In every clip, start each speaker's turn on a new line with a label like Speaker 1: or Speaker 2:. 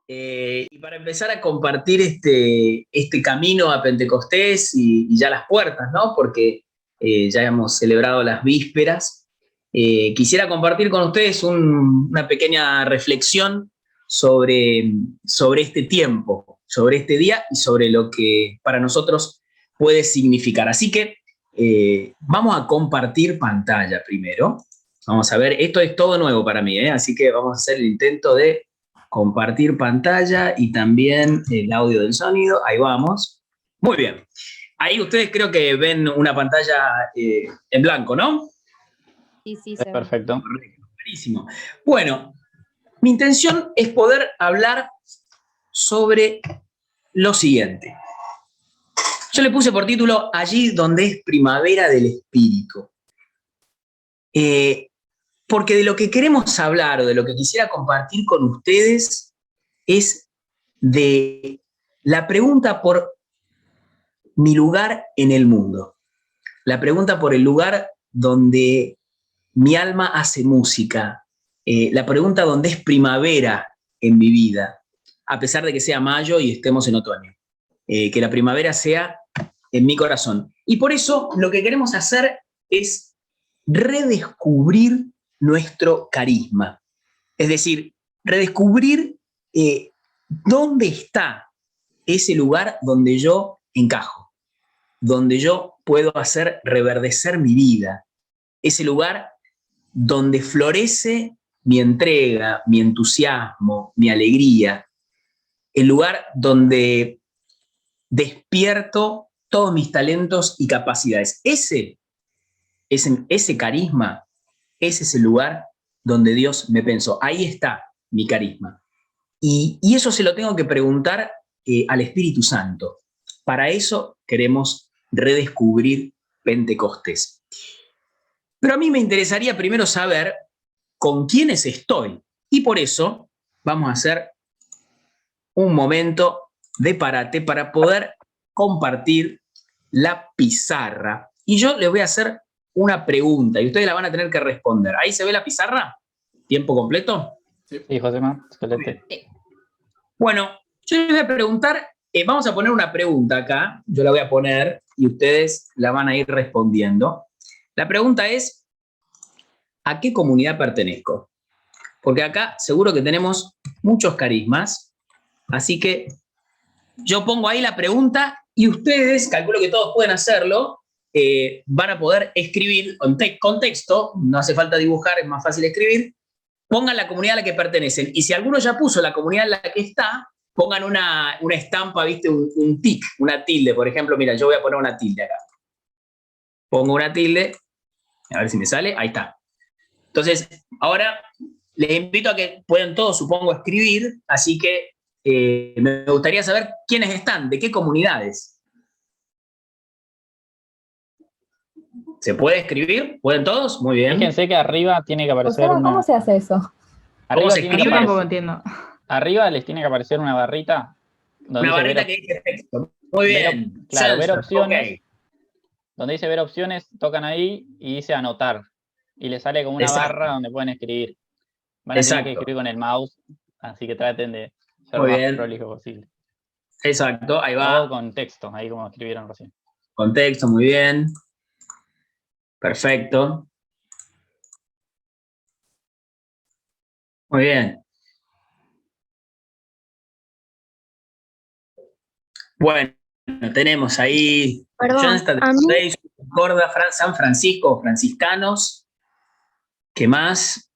Speaker 1: Y para empezar a compartir este camino a Pentecostés y ya las puertas, ¿no? Porque ya hemos celebrado las vísperas. Quisiera compartir con ustedes una pequeña reflexión sobre este tiempo, sobre este día y sobre lo que para nosotros puede significar. Así que vamos a compartir pantalla primero. Vamos a ver, esto es todo nuevo para mí, así que vamos a hacer el intento de compartir pantalla y también el audio del sonido. Ahí vamos. Muy bien. Ahí ustedes creo que ven una pantalla en blanco, ¿no?
Speaker 2: Sí, sí,
Speaker 3: Es perfecto.
Speaker 1: Buenísimo. Bueno, mi intención es poder hablar sobre lo siguiente. Yo le puse por título Allí donde es primavera del espíritu. Porque de lo que queremos hablar o de lo que quisiera compartir con ustedes es de la pregunta por mi lugar en el mundo. La pregunta por el lugar donde mi alma hace música. La pregunta donde es primavera en mi vida, a pesar de que sea mayo y estemos en otoño. Que la primavera sea en mi corazón. Y por eso lo que queremos hacer es redescubrir nuestro carisma. Es decir, redescubrir dónde está ese lugar donde yo encajo, donde yo puedo hacer reverdecer mi vida, ese lugar donde florece mi entrega, mi entusiasmo, mi alegría, el lugar donde despierto todos mis talentos y capacidades. Ese carisma, ese es el lugar donde Dios me pensó. Ahí está mi carisma. Y eso se lo tengo que preguntar al Espíritu Santo. Para eso queremos redescubrir Pentecostés. Pero a mí me interesaría primero saber con quiénes estoy. Y por eso vamos a hacer un momento de parate para poder compartir la pizarra. Y yo les voy a hacer una pregunta y ustedes la van a tener que responder. ¿Ahí se ve la pizarra? ¿Tiempo completo?
Speaker 3: Sí, Josema, excelente.
Speaker 1: Bueno, yo les voy a preguntar, vamos a poner una pregunta acá, yo la voy a poner y ustedes la van a ir respondiendo. La pregunta es, ¿a qué comunidad pertenezco? Porque acá seguro que tenemos muchos carismas, así que yo pongo ahí la pregunta y ustedes, calculo que todos pueden hacerlo, van a poder escribir con texto, no hace falta dibujar, es más fácil escribir, pongan la comunidad a la que pertenecen. Y si alguno ya puso la comunidad en la que está, pongan una estampa, ¿viste? Un tic, una tilde. Por ejemplo, mira, yo voy a poner una tilde acá. Pongo una tilde, a ver si me sale, ahí está. Entonces, ahora les invito a que puedan todos, supongo, escribir, así que me gustaría saber quiénes están, de qué comunidades. ¿Se puede escribir? ¿Pueden todos? Muy bien.
Speaker 3: Fíjense que arriba tiene que aparecer una...
Speaker 2: ¿Cómo se hace eso?
Speaker 1: ¿Cómo se
Speaker 3: Tiene que
Speaker 1: escribe?
Speaker 4: Yo tampoco
Speaker 3: aparecer-
Speaker 4: entiendo.
Speaker 3: Arriba les tiene que aparecer una barrita donde
Speaker 1: Una
Speaker 3: dice
Speaker 1: barrita que dice texto. Muy bien.
Speaker 3: ver opciones.
Speaker 1: Okay.
Speaker 3: Donde dice ver opciones, tocan ahí y dice anotar. Y le sale como una barra donde pueden escribir. Van a tener que escribir con el mouse, así que traten de ser lo más prolijo posible.
Speaker 1: Exacto, ahí va.
Speaker 3: O con texto, ahí como escribieron recién.
Speaker 1: Con texto, muy bien. Perfecto. Muy bien. Bueno, tenemos ahí Johnston, Corda, San Francisco, franciscanos. ¿Qué más?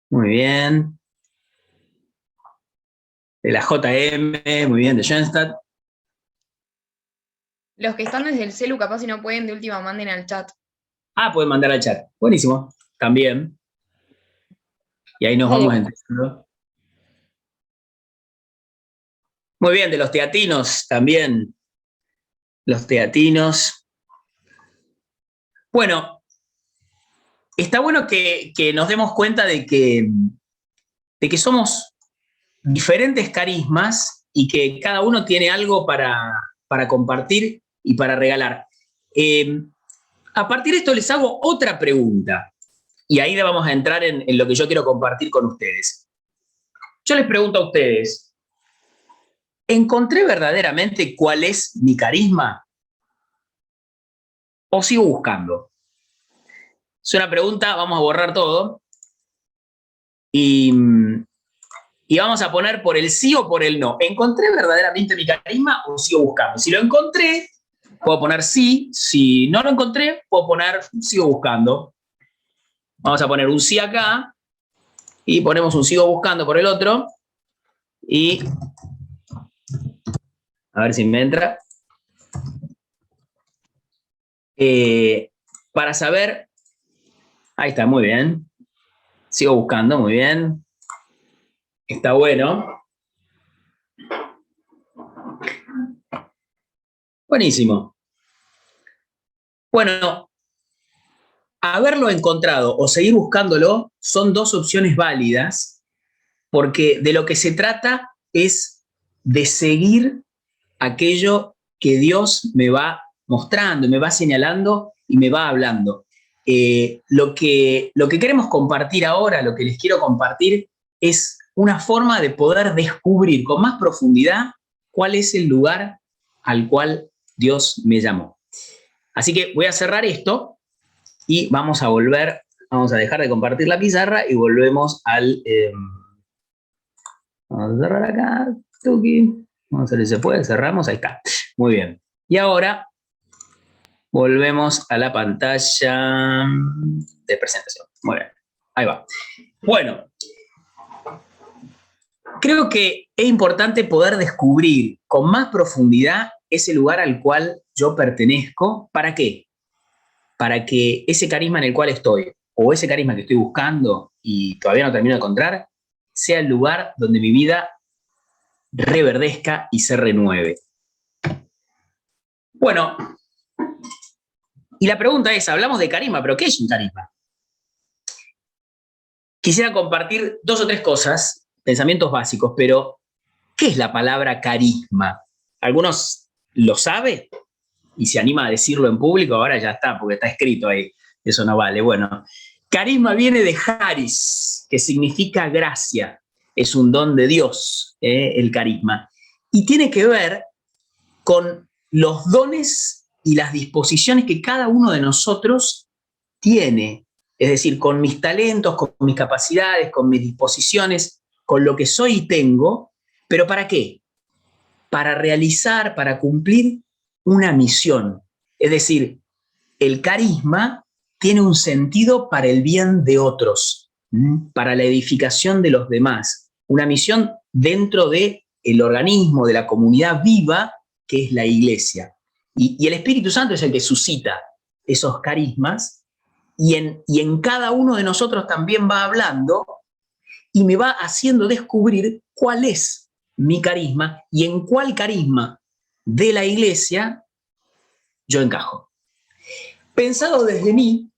Speaker 1: Muy bien. De la JM, muy bien, de Schoenstatt.
Speaker 5: Los que están desde el celu, capaz si no pueden, de última manden al chat.
Speaker 1: Ah, pueden mandar al chat. Buenísimo. También. Y ahí nos vamos entendiendo. Muy bien, de los teatinos también. Los teatinos. Bueno, está bueno que nos demos cuenta de que somos diferentes carismas y que cada uno tiene algo para compartir y para regalar. A partir de esto les hago otra pregunta. y ahí vamos a entrar en lo que yo quiero compartir con ustedes. Yo les pregunto a ustedes, ¿encontré verdaderamente cuál es mi carisma? ¿O sigo buscando? Es una pregunta, vamos a borrar todo. Y vamos a poner por el sí o por el no. ¿Encontré verdaderamente mi carisma o sigo buscando? Si lo encontré, puedo poner sí. Si no lo encontré, puedo poner sigo buscando. Vamos a poner un sí acá y ponemos un sigo buscando por el otro. Y a ver si me entra. Para saber, ahí está, muy bien. Sigo buscando, muy bien. Está bueno. Buenísimo. Bueno, haberlo encontrado o seguir buscándolo son dos opciones válidas, porque de lo que se trata es de seguir aquello que Dios me va mostrando, me va señalando y me va hablando. Lo que queremos compartir ahora, lo que les quiero compartir, es una forma de poder descubrir con más profundidad cuál es el lugar al cual Dios me llamó. Así que voy a cerrar esto y vamos a volver, vamos a dejar de compartir la pizarra y volvemos al... vamos a cerrar acá, tuki. Vamos a ver si se puede, cerramos, ahí está. Muy bien. Y ahora volvemos a la pantalla de presentación. Muy bien, ahí va. Bueno, creo que es importante poder descubrir con más profundidad ese lugar al cual yo pertenezco. ¿Para qué? Para que ese carisma en el cual estoy, o ese carisma que estoy buscando y todavía no termino de encontrar, sea el lugar donde mi vida reverdezca y se renueve. Bueno, y la pregunta es, hablamos de carisma, pero ¿qué es un carisma? Quisiera compartir dos o tres cosas, pensamientos básicos, pero ¿qué es la palabra carisma? ¿Algunos lo saben? Y se anima a decirlo en público, ahora ya está, porque está escrito ahí, eso no vale. Bueno, carisma viene de charis, que significa gracia, es un don de Dios, el carisma, y tiene que ver con los dones y las disposiciones que cada uno de nosotros tiene, es decir, con mis talentos, con mis capacidades, con mis disposiciones, con lo que soy y tengo, pero ¿para qué? Para realizar, para cumplir una misión. Es decir, el carisma tiene un sentido para el bien de otros, para la edificación de los demás. Una misión dentro del organismo, de la comunidad viva que es la iglesia. Y el Espíritu Santo es el que suscita esos carismas y en cada uno de nosotros también va hablando y me va haciendo descubrir cuál es mi carisma y en cuál carisma de la iglesia yo encajo. Pensado desde mí,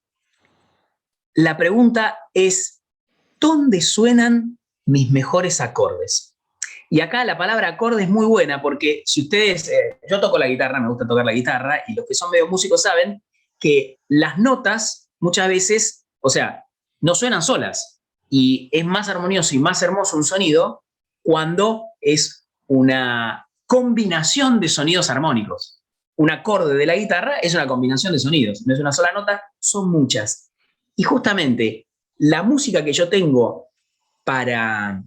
Speaker 1: la pregunta es, ¿dónde suenan mis mejores acordes? Y acá la palabra acorde es muy buena porque si ustedes, yo toco la guitarra, me gusta tocar la guitarra, y los que son medio músicos saben que las notas muchas veces, o sea, no suenan solas, y es más armonioso y más hermoso un sonido cuando es una combinación de sonidos armónicos. Un acorde de la guitarra es una combinación de sonidos, no es una sola nota, son muchas. Y justamente la música que yo tengo para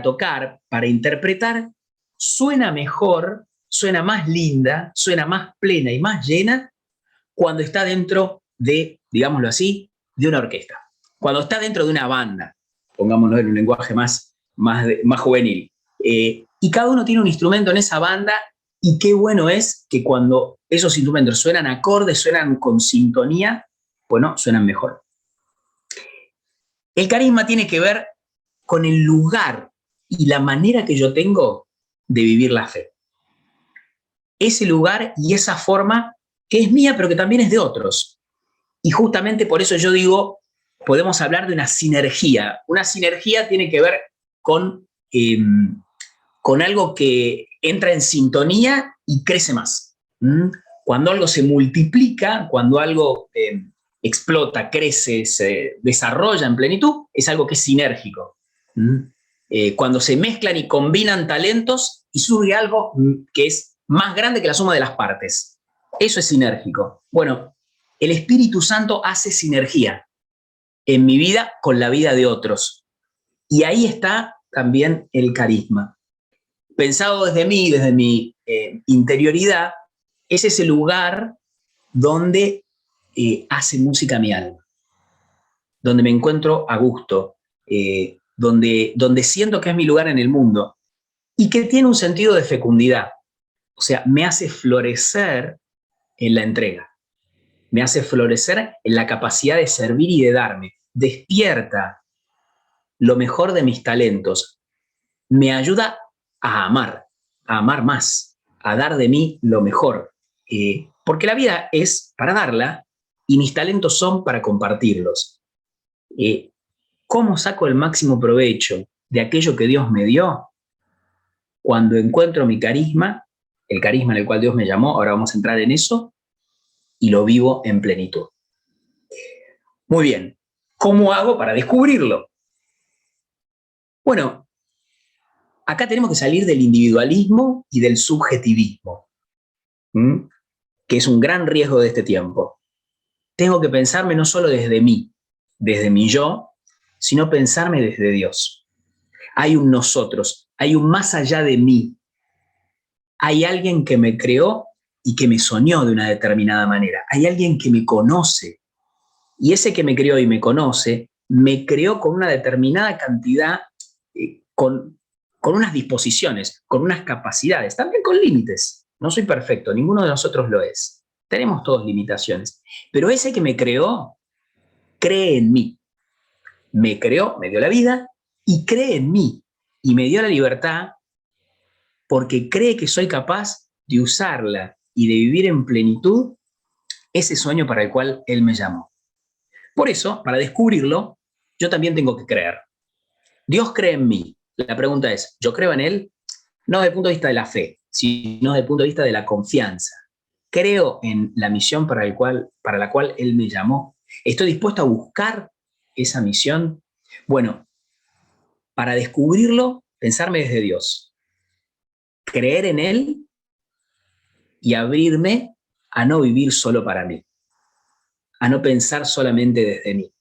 Speaker 1: tocar, para interpretar, suena mejor, suena más linda, suena más plena y más llena cuando está dentro de, digámoslo así, de una orquesta. Cuando está dentro de una banda, pongámoslo en un lenguaje más juvenil. Y cada uno tiene un instrumento en esa banda y qué bueno es que cuando esos instrumentos suenan acordes, suenan con sintonía, bueno, suenan mejor. El carisma tiene que ver con el lugar y la manera que yo tengo de vivir la fe. Ese lugar y esa forma que es mía, pero que también es de otros. Y justamente por eso yo digo, podemos hablar de una sinergia. Una sinergia tiene que ver con algo que entra en sintonía y crece más. Cuando algo se multiplica, cuando algo explota, crece, se desarrolla en plenitud, es algo que es sinérgico. Cuando se mezclan y combinan talentos y surge algo que es más grande que la suma de las partes. Eso es sinérgico. Bueno, el Espíritu Santo hace sinergia en mi vida con la vida de otros. Y ahí está también el carisma. Pensado desde mí, desde mi interioridad, es ese lugar donde hace música mi alma, donde me encuentro a gusto, donde siento que es mi lugar en el mundo y que tiene un sentido de fecundidad. O sea, me hace florecer en la entrega, me hace florecer en la capacidad de servir y de darme, despierta lo mejor de mis talentos, me ayuda a amar más, a dar de mí lo mejor, porque la vida es para darla y mis talentos son para compartirlos. ¿Cómo saco el máximo provecho de aquello que Dios me dio? Cuando encuentro mi carisma, el carisma en el cual Dios me llamó, ahora vamos a entrar en eso, y lo vivo en plenitud. Muy bien, ¿cómo hago para descubrirlo? Bueno, acá tenemos que salir del individualismo y del subjetivismo, que es un gran riesgo de este tiempo. Tengo que pensarme no solo desde mí, desde mi yo, sino pensarme desde Dios. Hay un nosotros, hay un más allá de mí. Hay alguien que me creó y que me soñó de una determinada manera. Hay alguien que me conoce. Y ese que me creó y me conoce, me creó con una determinada cantidad, con unas disposiciones, con unas capacidades, también con límites. No soy perfecto, ninguno de nosotros lo es. Tenemos todos limitaciones. Pero ese que me creó, cree en mí. Me creó, me dio la vida y cree en mí. Y me dio la libertad porque cree que soy capaz de usarla y de vivir en plenitud ese sueño para el cual Él me llamó. Por eso, para descubrirlo, yo también tengo que creer. Dios cree en mí. La pregunta es, ¿yo creo en Él? No desde el punto de vista de la fe, sino desde el punto de vista de la confianza. ¿Creo en la misión para la cual Él me llamó? ¿Estoy dispuesto a buscar esa misión? Bueno, para descubrirlo, pensarme desde Dios. Creer en Él y abrirme a no vivir solo para mí, a no pensar solamente desde mí,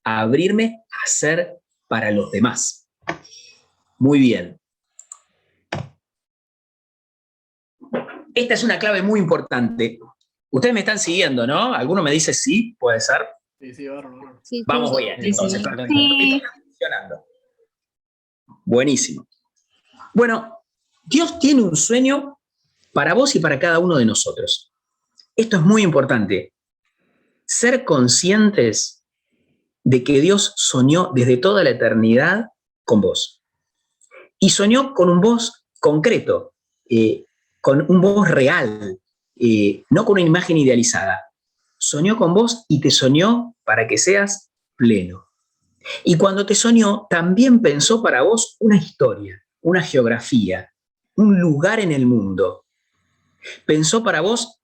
Speaker 1: a abrirme a ser para los demás. Muy bien. Esta es una clave muy importante. Ustedes me están siguiendo, ¿no? ¿Alguno me dice sí? ¿Puede ser?
Speaker 2: Sí, bárbaro.
Speaker 5: Sí,
Speaker 1: Vamos
Speaker 5: sí,
Speaker 1: bien,
Speaker 5: sí,
Speaker 1: entonces.
Speaker 5: sí.
Speaker 1: Perfecto. Está funcionando. Buenísimo. Bueno, Dios tiene un sueño para vos y para cada uno de nosotros. Esto es muy importante. Ser conscientes de que Dios soñó desde toda la eternidad con vos. Y soñó con un vos concreto, con un vos real, no con una imagen idealizada. Soñó con vos y te soñó para que seas pleno. Y cuando te soñó, también pensó para vos una historia, una geografía, un lugar en el mundo. Pensó para vos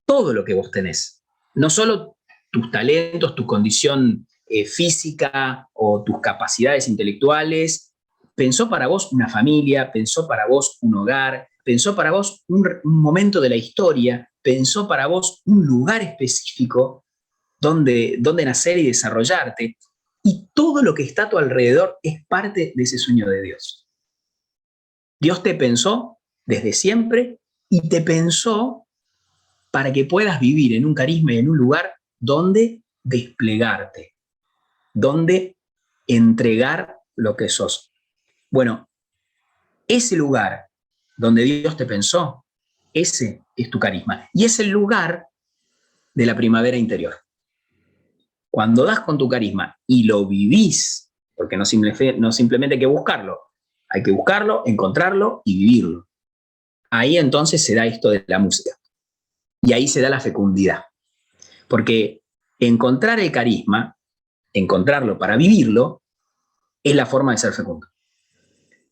Speaker 1: todo lo que vos tenés, no solo tus talentos, tu condición física o tus capacidades intelectuales. Pensó para vos una familia, pensó para vos un hogar, pensó para vos un momento de la historia, pensó para vos un lugar específico donde nacer y desarrollarte. Y todo lo que está a tu alrededor es parte de ese sueño de Dios. Dios te pensó desde siempre y te pensó para que puedas vivir en un carisma y en un lugar donde desplegarte, donde entregar lo que sos. Bueno, ese lugar donde Dios te pensó, ese es tu carisma. Y es el lugar de la primavera interior. Cuando das con tu carisma y lo vivís, porque no simplemente hay que buscarlo, encontrarlo y vivirlo. Ahí entonces se da esto de la música. Y ahí se da la fecundidad. Porque encontrar el carisma, encontrarlo para vivirlo, es la forma de ser fecundo.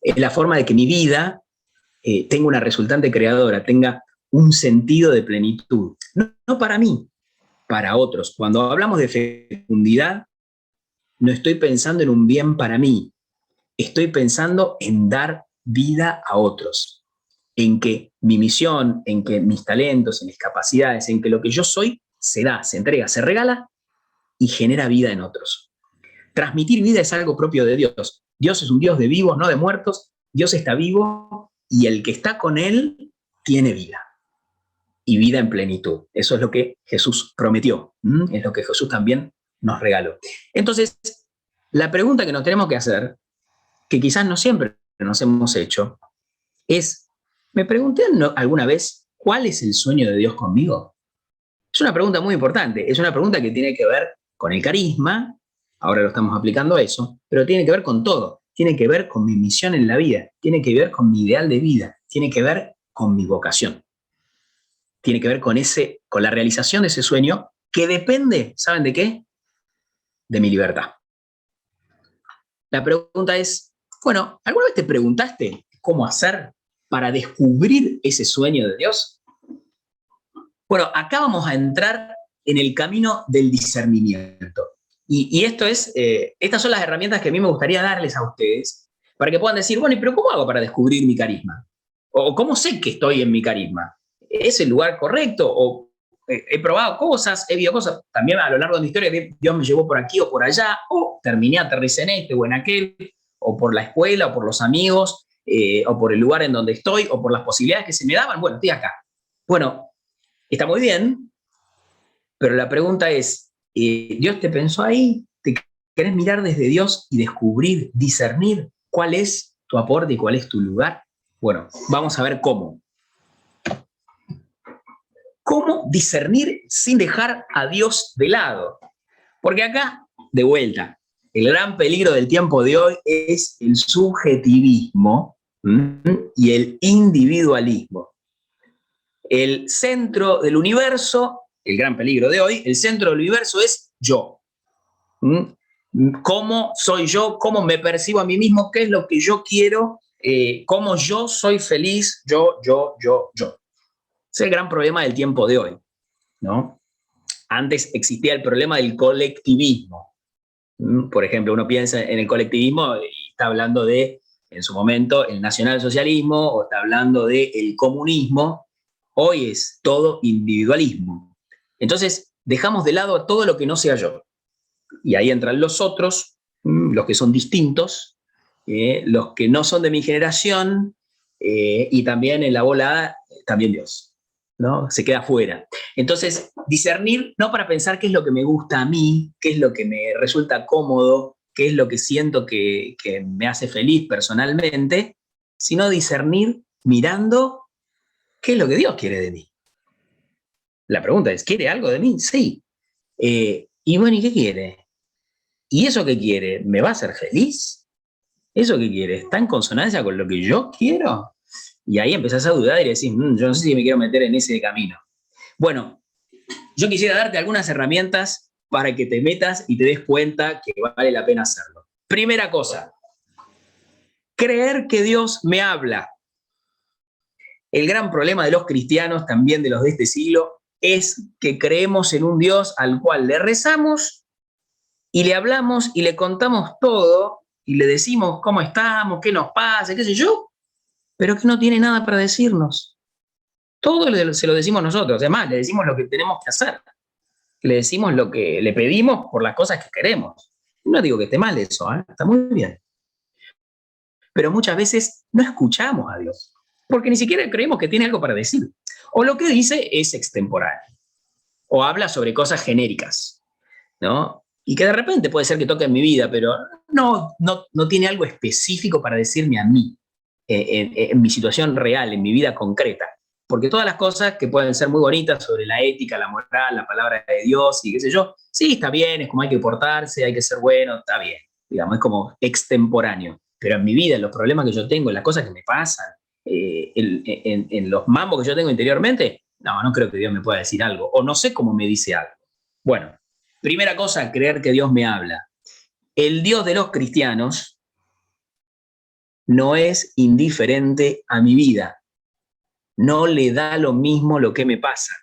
Speaker 1: Es la forma de que mi vida tenga una resultante creadora, tenga un sentido de plenitud. No para mí, para otros. Cuando hablamos de fecundidad, no estoy pensando en un bien para mí, estoy pensando en dar vida a otros, en que mi misión, en que mis talentos, en mis capacidades, en que lo que yo soy se da, se entrega, se regala y genera vida en otros. Transmitir vida es algo propio de Dios. Dios es un Dios de vivos, no de muertos. Dios está vivo y el que está con él tiene vida. Y vida en plenitud. Eso es lo que Jesús prometió. Es lo que Jesús también nos regaló. Entonces, la pregunta que nos tenemos que hacer, que quizás no siempre nos hemos hecho, es, ¿me pregunté alguna vez cuál es el sueño de Dios conmigo? Es una pregunta muy importante. Es una pregunta que tiene que ver con el carisma, ahora lo estamos aplicando a eso, pero tiene que ver con todo. Tiene que ver con mi misión en la vida, tiene que ver con mi ideal de vida, tiene que ver con mi vocación. Tiene que ver con la realización de ese sueño que depende, ¿saben de qué? De mi libertad. La pregunta es, bueno, ¿alguna vez te preguntaste cómo hacer para descubrir ese sueño de Dios? Bueno, acá vamos a entrar en el camino del discernimiento. Y estas son las herramientas que a mí me gustaría darles a ustedes para que puedan decir, bueno, ¿pero cómo hago para descubrir mi carisma? ¿O cómo sé que estoy en mi carisma? ¿Es el lugar correcto? ¿O he probado cosas, he visto cosas? También a lo largo de mi historia Dios me llevó por aquí o por allá, o terminé, aterricé en este o en aquel, o por la escuela, o por los amigos, o por el lugar en donde estoy, o por las posibilidades que se me daban. Bueno, estoy acá. Bueno, está muy bien, pero la pregunta es, ¿Dios te pensó ahí? ¿Te querés mirar desde Dios y descubrir, discernir cuál es tu aporte y cuál es tu lugar? Bueno, vamos a ver cómo. ¿Cómo discernir sin dejar a Dios de lado? Porque acá, de vuelta, el gran peligro del tiempo de hoy es el subjetivismo y el individualismo. El centro del universo, el gran peligro de hoy, el centro del universo es yo. ¿Cómo soy yo? ¿Cómo me percibo a mí mismo? ¿Qué es lo que yo quiero? ¿Cómo yo soy feliz? Yo. Ese es el gran problema del tiempo de hoy, ¿no? Antes existía el problema del colectivismo. Por ejemplo, uno piensa en el colectivismo y está hablando de, en su momento, el nacionalsocialismo o está hablando del comunismo. Hoy es todo individualismo. Entonces, dejamos de lado todo lo que no sea yo. Y ahí entran los otros, los que son distintos, los que no son de mi generación, y también en la bola, también Dios, ¿no? Se queda fuera. Entonces, discernir no para pensar qué es lo que me gusta a mí, qué es lo que me resulta cómodo, qué es lo que siento que me hace feliz personalmente, sino discernir mirando qué es lo que Dios quiere de mí. La pregunta es, ¿quiere algo de mí? Sí. Y bueno, ¿y qué quiere? ¿Y eso que quiere? ¿Me va a hacer feliz? ¿Eso que quiere? ¿Está en consonancia con lo que yo quiero? Y ahí empezás a dudar y decís, yo no sé si me quiero meter en ese camino. Bueno, yo quisiera darte algunas herramientas para que te metas y te des cuenta que vale la pena hacerlo. Primera cosa, creer que Dios me habla. El gran problema de los cristianos, también de los de este siglo, es que creemos en un Dios al cual le rezamos y le hablamos y le contamos todo y le decimos cómo estamos, qué nos pasa, qué sé yo, pero que no tiene nada para decirnos. Todo se lo decimos nosotros, además le decimos lo que tenemos que hacer, le decimos lo que le pedimos por las cosas que queremos. No digo que esté mal eso, está muy bien. Pero muchas veces no escuchamos a Dios, porque ni siquiera creemos que tiene algo para decir. O lo que dice es extemporáneo, o habla sobre cosas genéricas, ¿no? Y que de repente puede ser que toque en mi vida, pero no tiene algo específico para decirme a mí, en mi situación real, en mi vida concreta. Porque todas las cosas que pueden ser muy bonitas sobre la ética, la moral, la palabra de Dios y qué sé yo, sí, está bien, es como hay que portarse, hay que ser bueno, está bien, digamos, es como extemporáneo. Pero en mi vida, en los problemas que yo tengo, en las cosas que me pasan, en los mambos que yo tengo interiormente, no creo que Dios me pueda decir algo, o no sé cómo me dice algo. Bueno, primera cosa, creer que Dios me habla. El Dios de los cristianos no es indiferente a mi vida. No le da lo mismo lo que me pasa.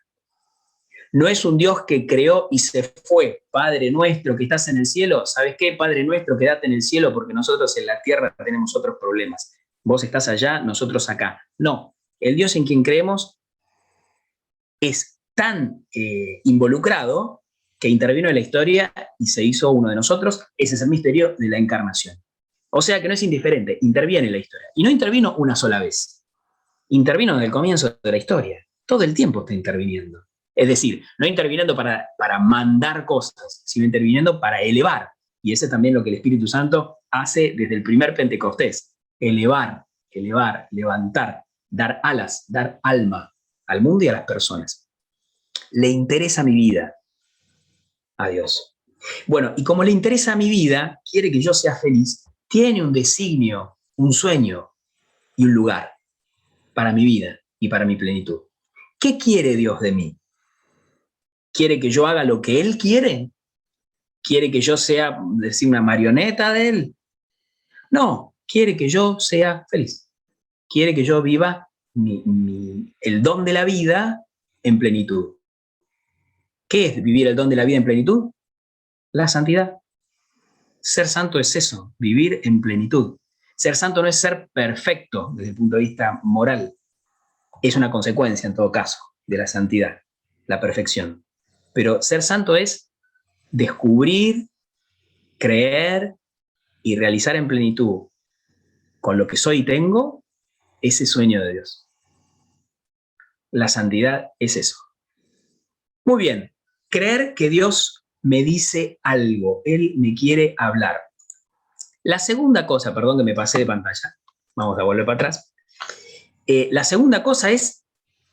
Speaker 1: No es un Dios que creó y se fue. Padre nuestro que estás en el cielo, ¿sabes qué? Padre nuestro, quédate en el cielo porque nosotros en la tierra tenemos otros problemas. Vos estás allá, nosotros acá. No, el Dios en quien creemos es tan involucrado que intervino en la historia y se hizo uno de nosotros. Ese es el misterio de la encarnación. O sea que no es indiferente, interviene en la historia. Y no intervino una sola vez. Intervino desde el comienzo de la historia. Todo el tiempo está interviniendo. Es decir, no interviniendo para mandar cosas, sino interviniendo para elevar. Y ese es también lo que el Espíritu Santo hace desde el primer Pentecostés. Elevar, levantar, dar alas, dar alma al mundo y a las personas. Le interesa mi vida a Dios. Bueno, y como le interesa mi vida, quiere que yo sea feliz, tiene un designio, un sueño y un lugar para mi vida y para mi plenitud. ¿Qué quiere Dios de mí? ¿Quiere que yo haga lo que Él quiere? ¿Quiere que yo sea, decir, una marioneta de Él? No, quiere que yo sea feliz. Quiere que yo viva el don de la vida en plenitud. ¿Qué es vivir el don de la vida en plenitud? La santidad. Ser santo es eso, vivir en plenitud. Ser santo no es ser perfecto desde el punto de vista moral. Es una consecuencia, en todo caso, de la santidad, la perfección. Pero ser santo es descubrir, creer y realizar en plenitud con lo que soy y tengo ese sueño de Dios. La santidad es eso. Muy bien, creer que Dios me dice algo, Él me quiere hablar. La segunda cosa, perdón que me pasé de pantalla, vamos a volver para atrás. La segunda cosa es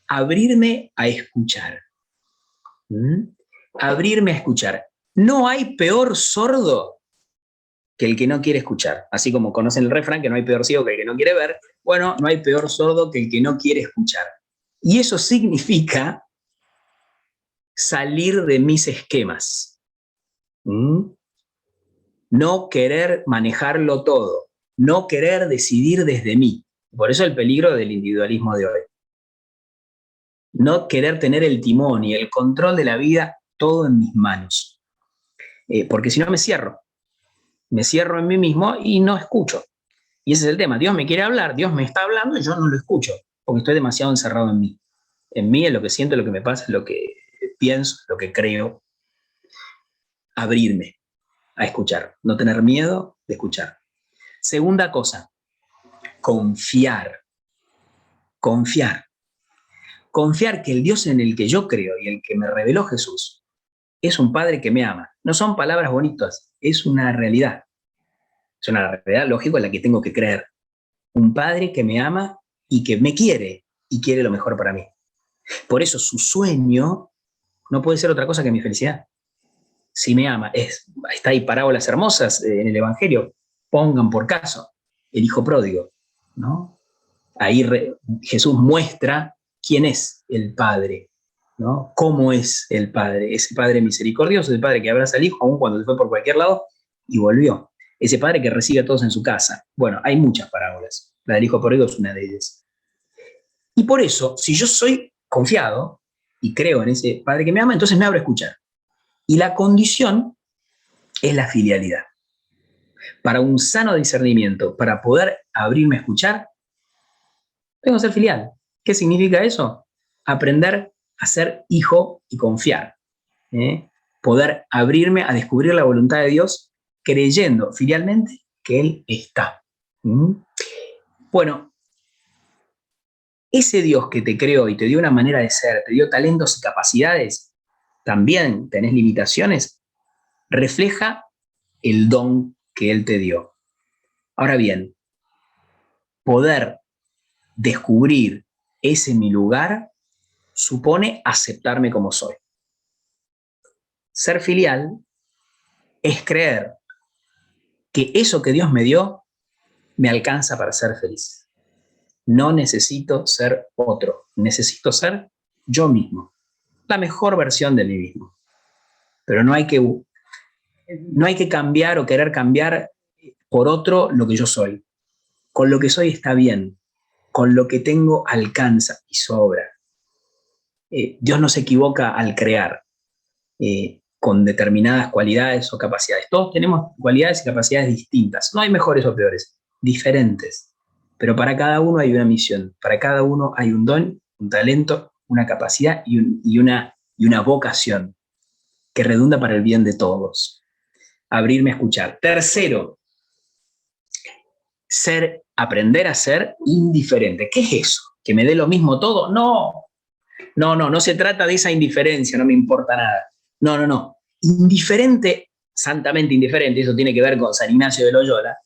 Speaker 1: abrirme a escuchar. Abrirme a escuchar. No hay peor sordo que el que no quiere escuchar. Así como conocen el refrán que no hay peor ciego que el que no quiere ver, bueno, no hay peor sordo que el que no quiere escuchar. Y eso significa salir de mis esquemas. No querer manejarlo todo, no querer decidir desde mí. Por eso el peligro del individualismo de hoy. No querer tener el timón y el control de la vida todo en mis manos. Porque si no me cierro en mí mismo y no escucho. Y ese es el tema. Dios me quiere hablar, Dios me está hablando y yo no lo escucho, porque estoy demasiado encerrado en mí. En mí, en lo que siento, lo que me pasa, lo que pienso, lo que creo. Abrirme a escuchar, no tener miedo de escuchar. Segunda cosa, confiar. Confiar. Confiar que el Dios en el que yo creo y el que me reveló Jesús es un Padre que me ama. No son palabras bonitas, es una realidad. Es una realidad lógica en la que tengo que creer. Un Padre que me ama y que me quiere y quiere lo mejor para mí. Por eso su sueño no puede ser otra cosa que mi felicidad. Si me ama, está ahí parábolas hermosas en el Evangelio. Pongan por caso el hijo pródigo, ¿no? Ahí Jesús muestra quién es el Padre, ¿no? Cómo es el Padre. Ese Padre misericordioso, el Padre que abraza al Hijo aun cuando se fue por cualquier lado y volvió. Ese Padre que recibe a todos en su casa. Bueno, hay muchas parábolas. La del hijo pródigo es una de ellas. Y por eso, si yo soy confiado y creo en ese Padre que me ama, entonces me abro a escuchar. Y la condición es la filialidad. Para un sano discernimiento, para poder abrirme a escuchar, tengo que ser filial. ¿Qué significa eso? Aprender a ser hijo y confiar. Poder abrirme a descubrir la voluntad de Dios creyendo filialmente que Él está. Bueno, ese Dios que te creó y te dio una manera de ser, te dio talentos y capacidades, también tenés limitaciones, refleja el don que Él te dio. Ahora bien, poder descubrir ese mi lugar supone aceptarme como soy. Ser filial es creer que eso que Dios me dio me alcanza para ser feliz. No necesito ser otro, necesito ser yo mismo, la mejor versión de mí mismo. Pero no hay que cambiar o querer cambiar por otro lo que yo soy. Con lo que soy está bien, con lo que tengo alcanza y sobra. Dios no se equivoca al crear con determinadas cualidades o capacidades. Todos tenemos cualidades y capacidades distintas. No hay mejores o peores, diferentes. Pero para cada uno hay una misión, para cada uno hay un don, un talento, una capacidad y una vocación que redunda para el bien de todos. Abrirme a escuchar. Tercero, aprender a ser indiferente. ¿Qué es eso? ¿Que me dé lo mismo todo? No se trata de esa indiferencia, no me importa nada. No. Indiferente, santamente indiferente, eso tiene que ver con San Ignacio de Loyola,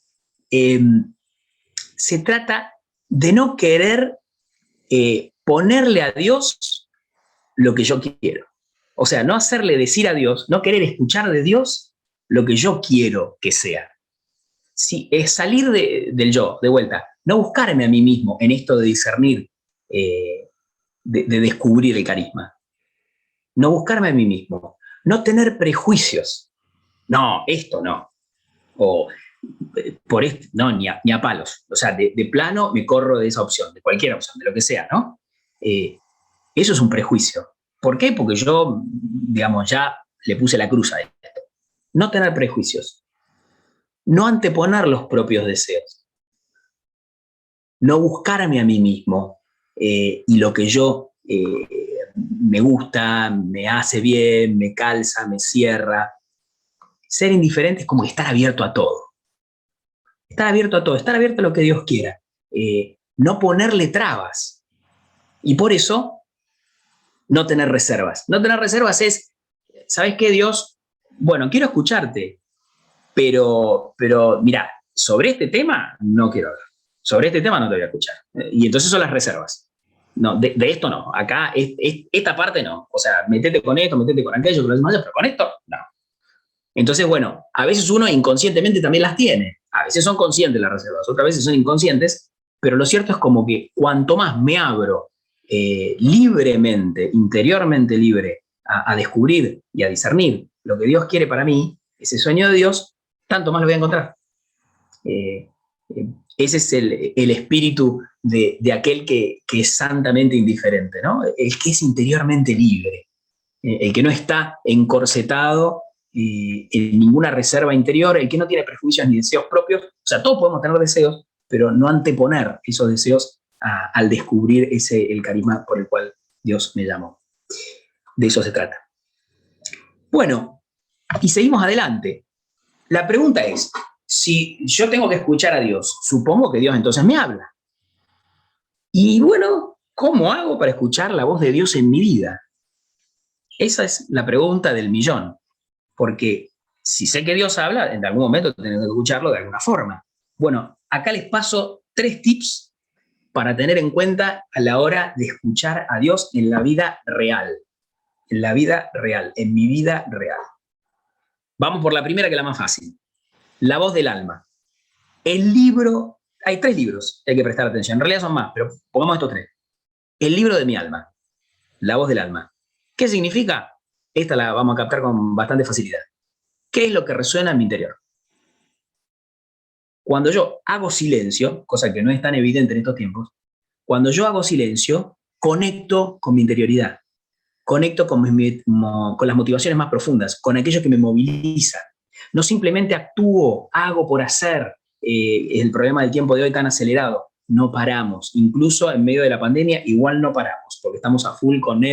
Speaker 1: se trata de no querer ponerle a Dios lo que yo quiero. O sea, no hacerle decir a Dios, no querer escuchar de Dios lo que yo quiero que sea. Sí, es salir del yo, de vuelta, no buscarme a mí mismo en esto de discernir, de descubrir el carisma. No buscarme a mí mismo, no tener prejuicios. No, esto no. O por esto, no, ni a palos. O sea, de plano me corro de esa opción, de cualquier opción, de lo que sea, ¿no? Eso es un prejuicio. ¿Por qué? Porque yo, digamos, ya le puse la cruz a esto. No tener prejuicios. No anteponer los propios deseos. No buscarme a mí mismo y lo que yo me gusta, me hace bien, me calza, me cierra. Ser indiferente es como estar abierto a todo. Estar abierto a todo, estar abierto a lo que Dios quiera. No ponerle trabas. Y por eso, no tener reservas. No tener reservas es, ¿sabes qué, Dios? Bueno, quiero escucharte, pero mira, sobre este tema no quiero hablar. Sobre este tema no te voy a escuchar. Y entonces son las reservas. No, de esto no. Acá, esta parte no. O sea, metete con esto, metete con aquello, con lo demás, pero con esto, no. Entonces, bueno, a veces uno inconscientemente también las tiene. A veces son conscientes las reservas, otras veces son inconscientes, pero lo cierto es como que cuanto más me abro libremente, interiormente libre, a descubrir y a discernir lo que Dios quiere para mí, ese sueño de Dios, tanto más lo voy a encontrar. Ese es el espíritu de aquel que es santamente indiferente, ¿no? El que es interiormente libre, el que no está encorsetado en ninguna reserva interior, el que no tiene prejuicios ni deseos propios. O sea, todos podemos tener deseos, pero no anteponer esos deseos al descubrir el carisma por el cual Dios me llamó. De eso se trata. Bueno, y seguimos adelante. La pregunta es, si yo tengo que escuchar a Dios, supongo que Dios entonces me habla. Y bueno, ¿cómo hago para escuchar la voz de Dios en mi vida? Esa es la pregunta del millón. Porque si sé que Dios habla, en algún momento tengo que escucharlo de alguna forma. Bueno, acá les paso 3 tips para tener en cuenta a la hora de escuchar a Dios en la vida real. En la vida real, en mi vida real. Vamos por la primera, que es la más fácil. La voz del alma. El libro, hay 3 libros que hay que prestar atención. En realidad son más, pero pongamos estos 3. El libro de mi alma. La voz del alma. ¿Qué significa? Esta la vamos a captar con bastante facilidad. ¿Qué es lo que resuena en mi interior? Cuando yo hago silencio, cosa que no es tan evidente en estos tiempos, cuando yo hago silencio, conecto con mi interioridad, conecto con las motivaciones más profundas, con aquello que me moviliza. No simplemente actúo, hago por hacer. El problema del tiempo de hoy tan acelerado. No paramos. Incluso en medio de la pandemia, igual no paramos, porque estamos a full con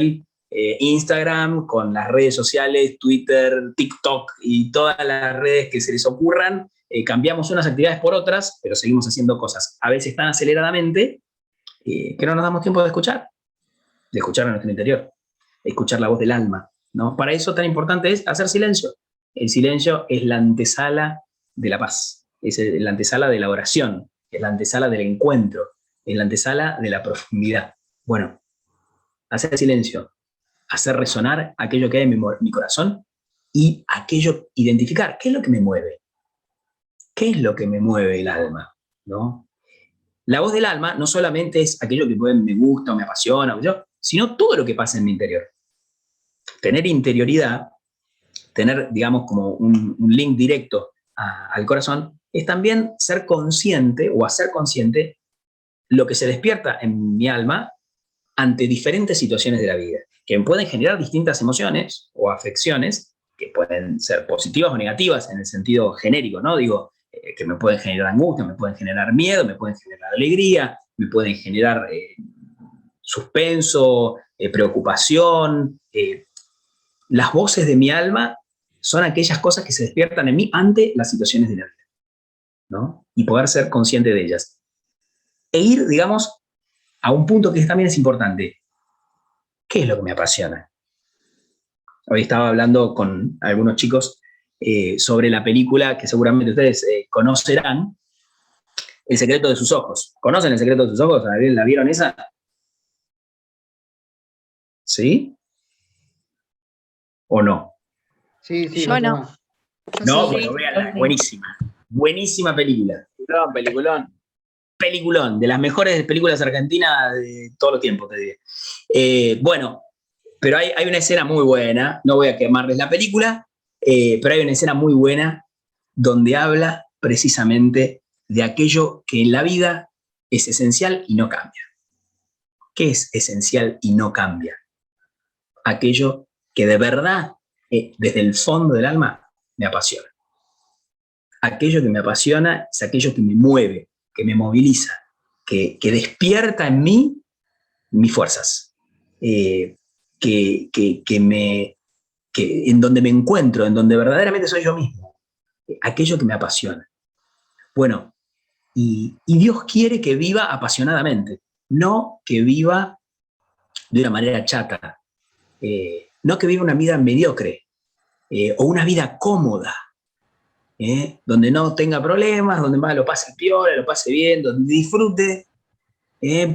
Speaker 1: Instagram, con las redes sociales, Twitter, TikTok y todas las redes que se les ocurran. Cambiamos unas actividades por otras, pero seguimos haciendo cosas a veces tan aceleradamente que no nos damos tiempo de escuchar a nuestro interior, escuchar la voz del alma, ¿no? Para eso tan importante es hacer silencio. El silencio es la antesala de la paz, es la antesala de la oración, es la antesala del encuentro, es la antesala de la profundidad. Bueno, hacer silencio, hacer resonar aquello que hay en mi corazón y identificar qué es lo que me mueve. ¿Qué es lo que me mueve el alma? ¿No? La voz del alma no solamente es aquello que me gusta o me apasiona, sino todo lo que pasa en mi interior. Tener interioridad, tener, digamos, como un link directo al corazón, es también ser consciente o hacer consciente lo que se despierta en mi alma ante diferentes situaciones de la vida, que me pueden generar distintas emociones o afecciones, que pueden ser positivas o negativas en el sentido genérico, ¿no? Digo, que me pueden generar angustia, me pueden generar miedo, me pueden generar alegría, me pueden generar suspenso, preocupación. Las voces de mi alma son aquellas cosas que se despiertan en mí ante las situaciones de la vida, ¿no? Y poder ser consciente de ellas. E ir, digamos, a un punto que también es importante. ¿Qué es lo que me apasiona? Hoy estaba hablando con algunos chicos sobre la película que seguramente ustedes conocerán, El secreto de sus ojos. ¿Conocen El secreto de sus ojos? ¿La vieron esa? ¿Sí? ¿O no?
Speaker 2: Sí,
Speaker 5: Yo no.
Speaker 1: No,
Speaker 5: Sí.
Speaker 1: bueno, véanla, buenísima. Buenísima película.
Speaker 3: Peliculón.
Speaker 1: Peliculón, de las mejores películas argentinas de todos los tiempos, te diré. Bueno, pero hay una escena muy buena, no voy a quemarles la película, pero hay una escena muy buena donde habla precisamente de aquello que en la vida es esencial y no cambia. ¿Qué es esencial y no cambia? Aquello que de verdad, desde el fondo del alma, me apasiona. Aquello que me apasiona es aquello que me mueve, que me moviliza, que despierta en mí mis fuerzas, en donde me encuentro, en donde verdaderamente soy yo mismo, aquello que me apasiona. Bueno, y Dios quiere que viva apasionadamente, no que viva de una manera chata, no que viva una vida mediocre o una vida cómoda, donde no tenga problemas, donde más lo pase piola, lo pase bien, donde disfrute,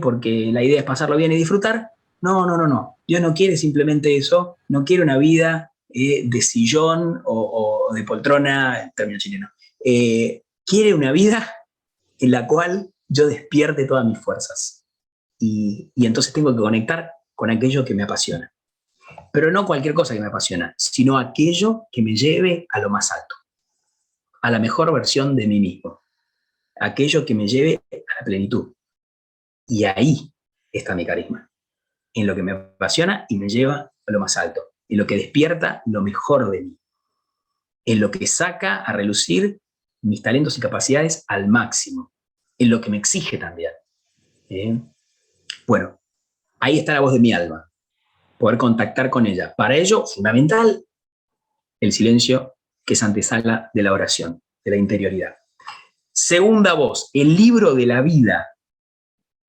Speaker 1: porque la idea es pasarlo bien y disfrutar. No. Dios no quiere simplemente eso, no quiere una vida de sillón o de poltrona, término chileno. Quiere una vida en la cual yo despierte todas mis fuerzas. Y entonces tengo que conectar con aquello que me apasiona. Pero no cualquier cosa que me apasiona, sino aquello que me lleve a lo más alto, a la mejor versión de mí mismo, aquello que me lleve a la plenitud. Y ahí está mi carisma, en lo que me apasiona y me lleva a lo más alto, en lo que despierta lo mejor de mí, en lo que saca a relucir mis talentos y capacidades al máximo, en lo que me exige también. Bueno, ahí está la voz de mi alma, poder contactar con ella. Para ello, fundamental, el silencio, que es antesala de la oración, de la interioridad. Segunda voz, el libro de la vida.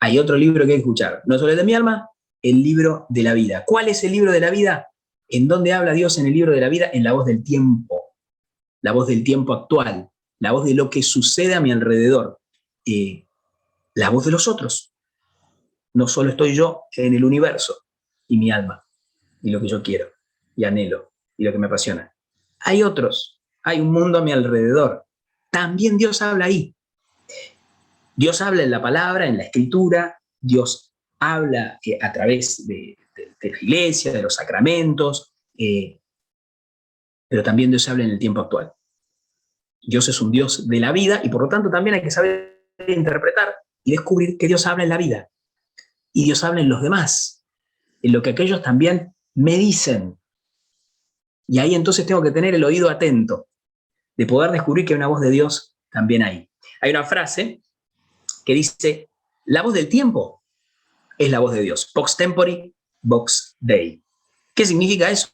Speaker 1: Hay otro libro que hay que escuchar, no solo el de mi alma, el libro de la vida. ¿Cuál es el libro de la vida? ¿En dónde habla Dios en el libro de la vida? En la voz del tiempo, la voz del tiempo actual, la voz de lo que sucede a mi alrededor, la voz de los otros. No solo estoy yo en el universo y mi alma, y lo que yo quiero, y anhelo, y lo que me apasiona. Hay otros, hay un mundo a mi alrededor. También Dios habla ahí. Dios habla en la palabra, en la escritura, Dios habla a través de la iglesia, de los sacramentos, pero también Dios habla en el tiempo actual. Dios es un Dios de la vida y por lo tanto también hay que saber interpretar y descubrir que Dios habla en la vida y Dios habla en los demás, en lo que aquellos también me dicen. Y ahí entonces tengo que tener el oído atento, de poder descubrir que hay una voz de Dios también ahí. Hay una frase que dice, la voz del tiempo es la voz de Dios. Vox tempori, vox Dei. ¿Qué significa eso?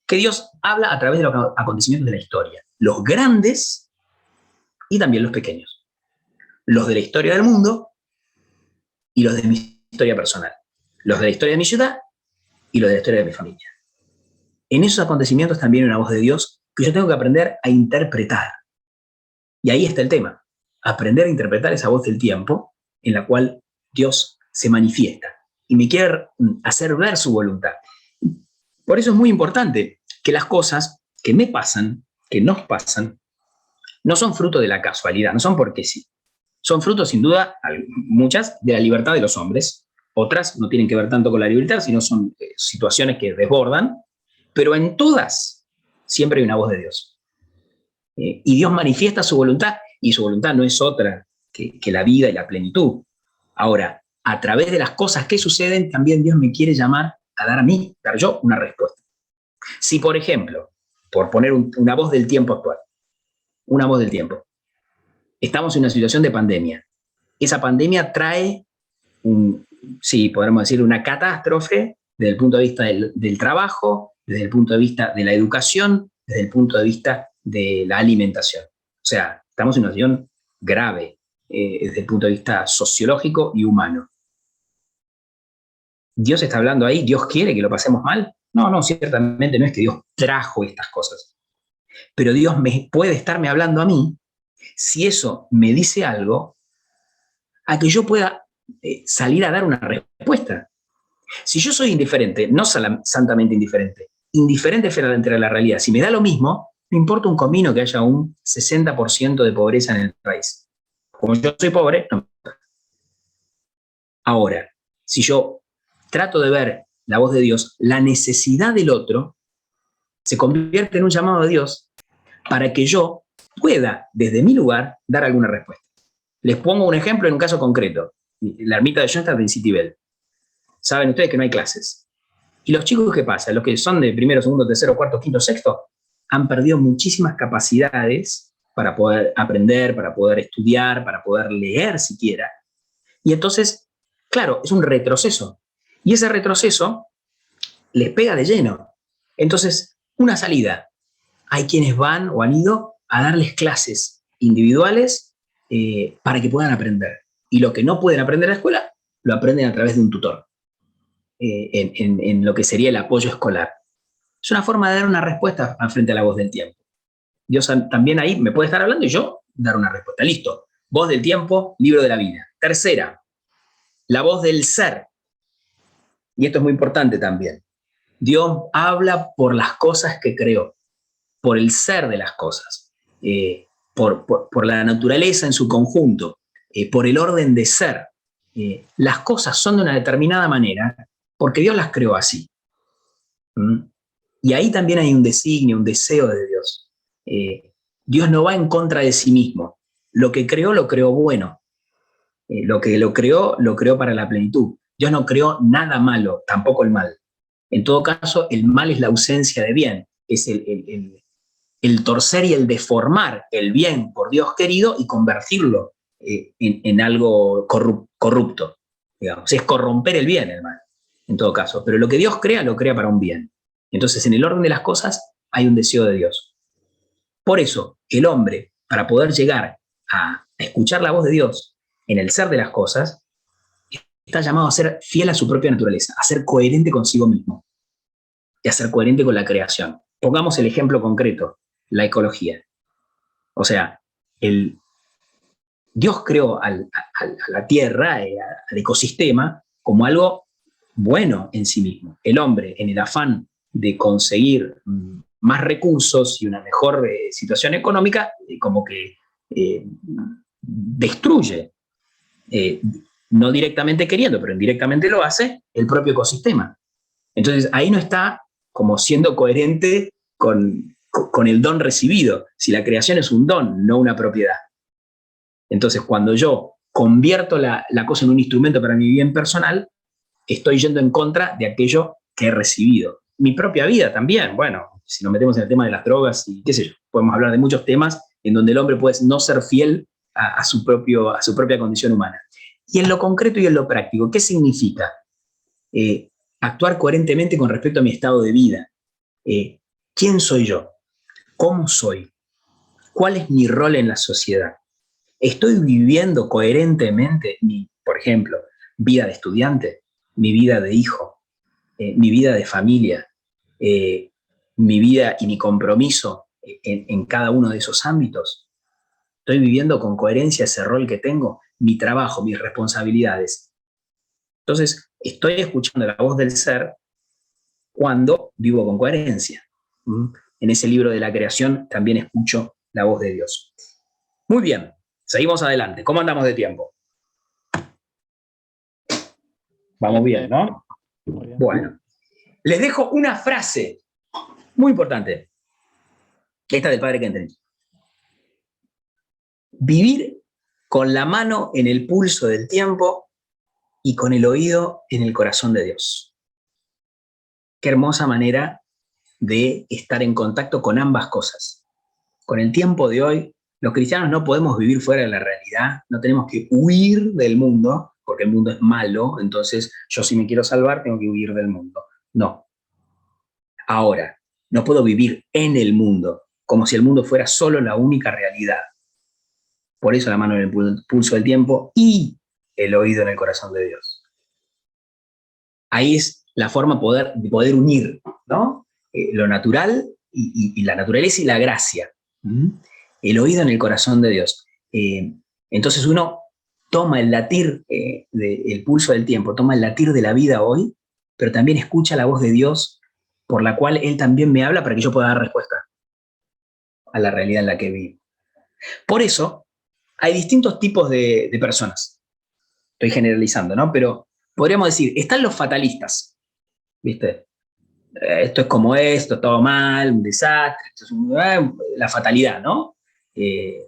Speaker 1: Que Dios habla a través de los acontecimientos de la historia. Los grandes y también los pequeños. Los de la historia del mundo y los de mi historia personal. Los de la historia de mi ciudad y los de la historia de mi familia. En esos acontecimientos también hay una voz de Dios que yo tengo que aprender a interpretar. Y ahí está el tema. Aprender a interpretar esa voz del tiempo en la cual Dios se manifiesta y me quiere hacer ver su voluntad. Por eso es muy importante que las cosas que me pasan, que nos pasan, no son fruto de la casualidad, no son porque sí. Son fruto, sin duda, muchas, de la libertad de los hombres. Otras no tienen que ver tanto con la libertad, sino son situaciones que desbordan. Pero en todas siempre hay una voz de Dios. Y Dios manifiesta su voluntad, y su voluntad no es otra que la vida y la plenitud. Ahora, a través de las cosas que suceden, también Dios me quiere llamar a dar yo una respuesta. Si, por ejemplo, por poner una voz del tiempo actual, una voz del tiempo, estamos en una situación de pandemia. Esa pandemia trae, podemos decir, una catástrofe desde el punto de vista del trabajo, desde el punto de vista de la educación, desde el punto de vista de la alimentación. O sea, estamos en una situación grave desde el punto de vista sociológico y humano. ¿Dios está hablando ahí? ¿Dios quiere que lo pasemos mal? No, ciertamente no es que Dios trajo estas cosas. Pero Dios puede estarme hablando a mí si eso me dice algo a que yo pueda salir a dar una respuesta. Si yo soy indiferente, no santamente indiferente, indiferente frente a la realidad, si me da lo mismo, me importa un comino que haya un 60% de pobreza en el país. Como yo soy pobre, no me importa. Ahora, si yo trato de ver la voz de Dios, la necesidad del otro se convierte en un llamado de Dios para que yo pueda, desde mi lugar, dar alguna respuesta. Les pongo un ejemplo en un caso concreto. La ermita de Schoenstatt en City Bell. Saben ustedes que no hay clases. ¿Y los chicos qué pasa? Los que son de primero, segundo, tercero, cuarto, quinto, sexto, han perdido muchísimas capacidades para poder aprender, para poder estudiar, para poder leer siquiera. Y entonces, claro, es un retroceso. Y ese retroceso les pega de lleno. Entonces, una salida. Hay quienes van o han ido a darles clases individuales para que puedan aprender. Y lo que no pueden aprender en la escuela, lo aprenden a través de un tutor, en lo que sería el apoyo escolar. Es una forma de dar una respuesta frente a la voz del tiempo. Dios también ahí me puede estar hablando y yo dar una respuesta. Listo. Voz del tiempo, libro de la vida. Tercera, la voz del ser. Y esto es muy importante también. Dios habla por las cosas que creó, por el ser de las cosas, por la naturaleza en su conjunto, por el orden de ser. Las cosas son de una determinada manera porque Dios las creó así. Y ahí también hay un designio, un deseo de Dios. Dios no va en contra de sí mismo. Lo que creó, lo creó bueno. Lo creó para la plenitud. Dios no creó nada malo, tampoco el mal. En todo caso, el mal es la ausencia de bien. Es el torcer y el deformar el bien por Dios querido y convertirlo en algo corrupto. Digamos. Es corromper el bien, el mal, en todo caso. Pero lo que Dios crea, lo crea para un bien. Entonces, en el orden de las cosas, hay un deseo de Dios. Por eso, el hombre, para poder llegar a escuchar la voz de Dios en el ser de las cosas, está llamado a ser fiel a su propia naturaleza, a ser coherente consigo mismo y a ser coherente con la creación. Pongamos el ejemplo concreto, la ecología. O sea, Dios creó a la tierra, al ecosistema, como algo bueno en sí mismo. El hombre, en el afán de conseguir más recursos y una mejor situación económica, como que destruye, no directamente queriendo, pero indirectamente lo hace, el propio ecosistema. Entonces, ahí no está como siendo coherente con el don recibido. Si la creación es un don, no una propiedad. Entonces, cuando yo convierto la cosa en un instrumento para mi bien personal, estoy yendo en contra de aquello que he recibido. Mi propia vida también, bueno, si nos metemos en el tema de las drogas y qué sé yo, podemos hablar de muchos temas en donde el hombre puede no ser fiel a su propia condición humana. Y en lo concreto y en lo práctico, ¿qué significa? Actuar coherentemente con respecto a mi estado de vida. ¿Quién soy yo? ¿Cómo soy? ¿Cuál es mi rol en la sociedad? ¿Estoy viviendo coherentemente por ejemplo, vida de estudiante, mi vida de hijo, mi vida de familia, mi vida y mi compromiso en cada uno de esos ámbitos? ¿Estoy viviendo con coherencia ese rol que tengo, mi trabajo, mis responsabilidades? Entonces, estoy escuchando la voz del ser cuando vivo con coherencia. En ese libro de la creación también escucho la voz de Dios. Muy bien, seguimos adelante. ¿Cómo andamos de tiempo? Vamos bien, ¿no?
Speaker 3: Muy bien.
Speaker 1: Bueno, les dejo una frase muy importante. Esta del padre Kentenich. Vivir con la mano en el pulso del tiempo y con el oído en el corazón de Dios. Qué hermosa manera de estar en contacto con ambas cosas. Con el tiempo de hoy, los cristianos no podemos vivir fuera de la realidad, no tenemos que huir del mundo, porque el mundo es malo, entonces yo si me quiero salvar tengo que huir del mundo. No. Ahora, no puedo vivir en el mundo, como si el mundo fuera solo la única realidad. Por eso la mano en el pulso del tiempo y el oído en el corazón de Dios. Ahí es la forma de poder unir, ¿no? Lo natural y la naturaleza y la gracia. El oído en el corazón de Dios. Entonces uno toma el latir del pulso del tiempo, toma el latir de la vida hoy, pero también escucha la voz de Dios por la cual Él también me habla para que yo pueda dar respuesta a la realidad en la que vivo. Por eso hay distintos tipos de personas. Estoy generalizando, ¿no? Pero podríamos decir, están los fatalistas, ¿viste? Esto es como esto, todo mal, un desastre, esto es la fatalidad, ¿no?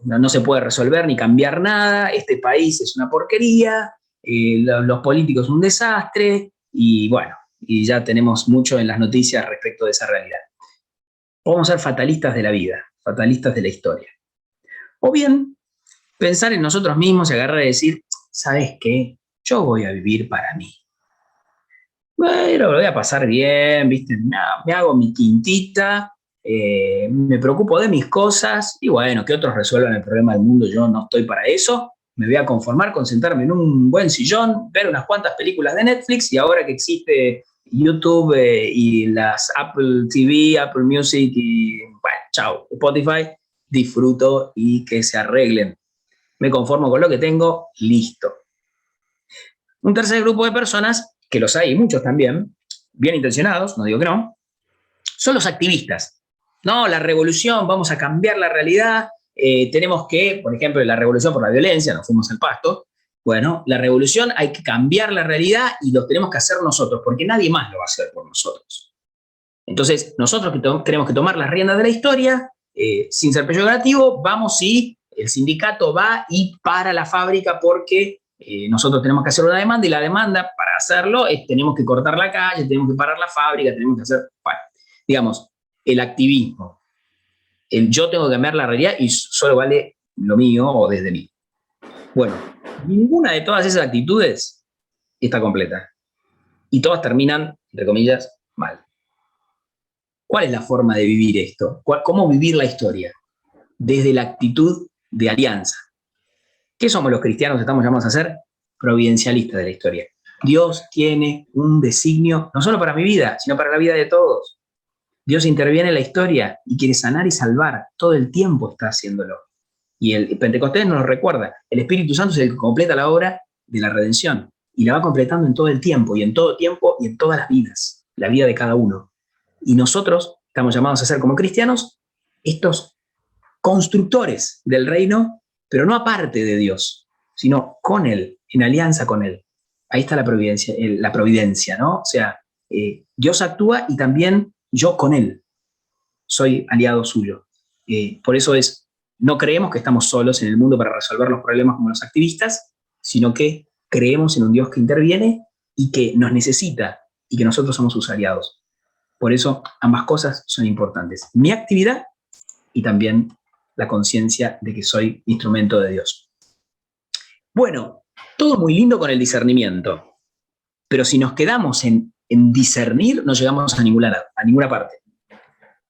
Speaker 1: No se puede resolver ni cambiar nada, este país es una porquería, los políticos un desastre, y bueno, y ya tenemos mucho en las noticias respecto de esa realidad. Podemos ser fatalistas de la vida, fatalistas de la historia. O bien, pensar en nosotros mismos y agarrar y decir, ¿sabes qué? Yo voy a vivir para mí. Bueno, lo voy a pasar bien, ¿viste? Me hago mi quintita, me preocupo de mis cosas y bueno, que otros resuelvan el problema del mundo, yo no estoy para eso. Me voy a conformar con sentarme en un buen sillón, ver unas cuantas películas de Netflix y ahora que existe YouTube y las Apple TV, Apple Music y, bueno, chao, Spotify, disfruto y que se arreglen. Me conformo con lo que tengo, listo. Un tercer grupo de personas, que los hay muchos también, bien intencionados, no digo que no, son los activistas. No, la revolución, vamos a cambiar la realidad, tenemos que, por ejemplo, la revolución por la violencia, nos fuimos al pasto, bueno, la revolución hay que cambiar la realidad y lo tenemos que hacer nosotros, porque nadie más lo va a hacer por nosotros. Entonces, nosotros tenemos que tomar las riendas de la historia, sin ser peyorativo, vamos y el sindicato va y para la fábrica porque nosotros tenemos que hacer una demanda y la demanda para hacerlo es tenemos que cortar la calle, tenemos que parar la fábrica, tenemos que hacer, bueno, digamos, el activismo. Yo tengo que cambiar la realidad y solo vale lo mío o desde mí. Bueno, ninguna de todas esas actitudes está completa. Y todas terminan, entre comillas, mal. ¿Cuál es la forma de vivir esto? ¿Cómo vivir la historia? Desde la actitud de alianza. ¿Qué somos los cristianos? Estamos llamados a ser providencialistas de la historia. Dios tiene un designio, no solo para mi vida, sino para la vida de todos. Dios interviene en la historia y quiere sanar y salvar. Todo el tiempo está haciéndolo. Y el Pentecostés nos lo recuerda. El Espíritu Santo es el que completa la obra de la redención. Y la va completando en todo el tiempo, y en todo tiempo, y en todas las vidas. La vida de cada uno. Y nosotros estamos llamados a ser como cristianos estos constructores del reino, pero no aparte de Dios, sino con Él, en alianza con Él. Ahí está la providencia, ¿no? O sea, Dios actúa y también yo con Él. Soy aliado suyo. Por eso no creemos que estamos solos en el mundo para resolver los problemas como los activistas, sino que creemos en un Dios que interviene y que nos necesita y que nosotros somos sus aliados. Por eso ambas cosas son importantes. Mi actividad y también la conciencia de que soy instrumento de Dios. Bueno, todo muy lindo con el discernimiento, pero si nos quedamos en discernir, no llegamos a ninguna parte.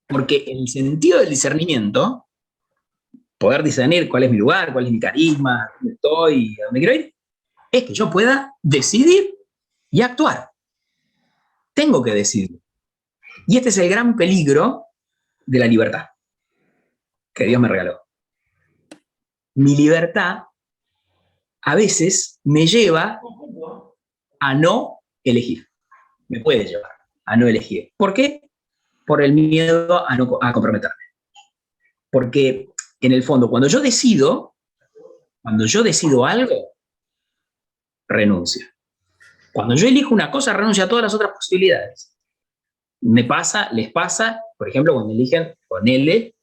Speaker 1: Porque el sentido del discernimiento, poder discernir cuál es mi lugar, cuál es mi carisma, dónde estoy, a dónde quiero ir, es que yo pueda decidir y actuar. Tengo que decidir. Y este es el gran peligro de la libertad que Dios me regaló. Mi libertad a veces me lleva a no elegir. Me puede llevar a no elegir. ¿Por qué? Por el miedo a comprometerme. Porque en el fondo, cuando yo decido algo, renuncio. Cuando yo elijo una cosa, renuncio a todas las otras posibilidades. Les pasa, por ejemplo, cuando eligen, ponele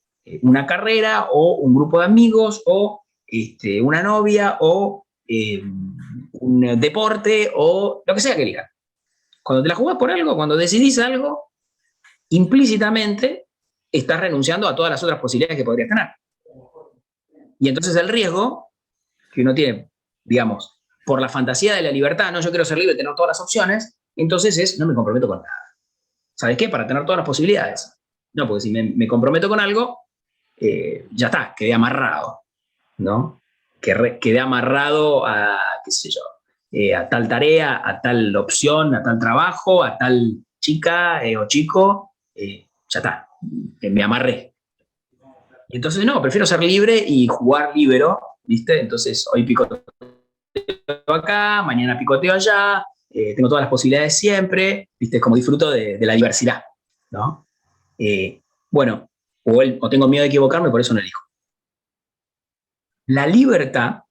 Speaker 1: una carrera o un grupo de amigos o una novia o un deporte o lo que sea que elijan. Cuando te la jugás por algo, cuando decidís algo, implícitamente estás renunciando a todas las otras posibilidades que podrías tener. Y entonces el riesgo que uno tiene, digamos, por la fantasía de la libertad, no, yo quiero ser libre, tener todas las opciones, entonces es, no me comprometo con nada. ¿Sabes qué? Para tener todas las posibilidades. No, porque si me comprometo con algo, ya está, quedé amarrado, ¿no? Quedé amarrado a, qué sé yo, a tal tarea, a tal opción, a tal trabajo, a tal chica o chico, ya está, me amarré. Y entonces no, prefiero ser libre y jugar libero, ¿viste? Entonces hoy picoteo acá, mañana picoteo allá, tengo todas las posibilidades siempre, ¿viste? Como disfruto de la diversidad, ¿no? Bueno, o tengo miedo de equivocarme, por eso no elijo. La libertad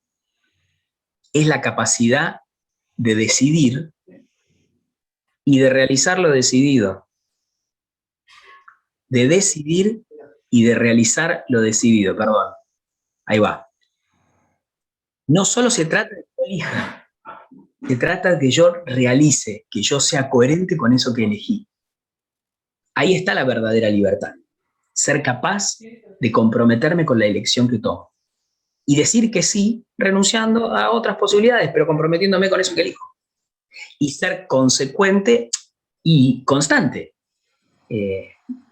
Speaker 1: es la capacidad de decidir y de realizar lo decidido. De decidir y de realizar lo decidido, perdón. Ahí va. No solo se trata de que yo elija, se trata de que yo realice, que yo sea coherente con eso que elegí. Ahí está la verdadera libertad. Ser capaz de comprometerme con la elección que tomo. Y decir que sí, renunciando a otras posibilidades, pero comprometiéndome con eso que elijo. Y ser consecuente y constante.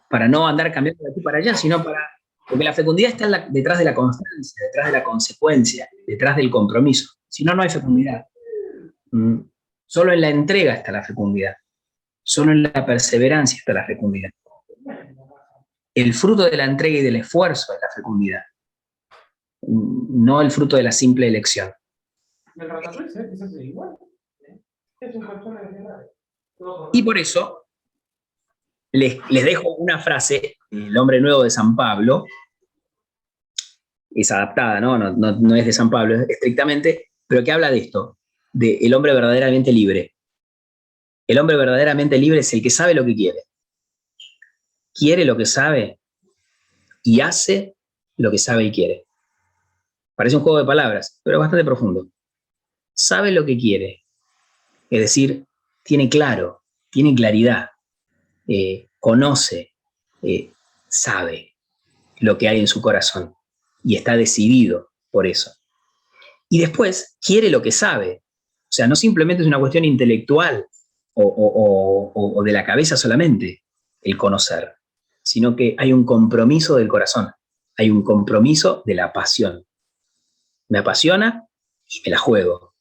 Speaker 1: Para no andar cambiando de aquí para allá, sino para... Porque la fecundidad está detrás de la constancia, detrás de la consecuencia, detrás del compromiso. Si no, no hay fecundidad. Solo en la entrega está la fecundidad. Solo en la perseverancia está la fecundidad. El fruto de la entrega y del esfuerzo es la fecundidad. No el fruto de la simple elección. Y por eso les dejo una frase, El hombre nuevo de San Pablo, es adaptada, no es de San Pablo estrictamente, pero que habla de esto, de el hombre verdaderamente libre. El hombre verdaderamente libre es el que sabe lo que quiere lo que sabe y hace lo que sabe y quiere. Parece un juego de palabras, pero es bastante profundo. Sabe lo que quiere, es decir, tiene claro, tiene claridad, conoce, sabe lo que hay en su corazón y está decidido por eso. Y después quiere lo que sabe. O sea, no simplemente es una cuestión intelectual o de la cabeza solamente el conocer, sino que hay un compromiso del corazón, hay un compromiso de la pasión. Me apasiona y me la juego.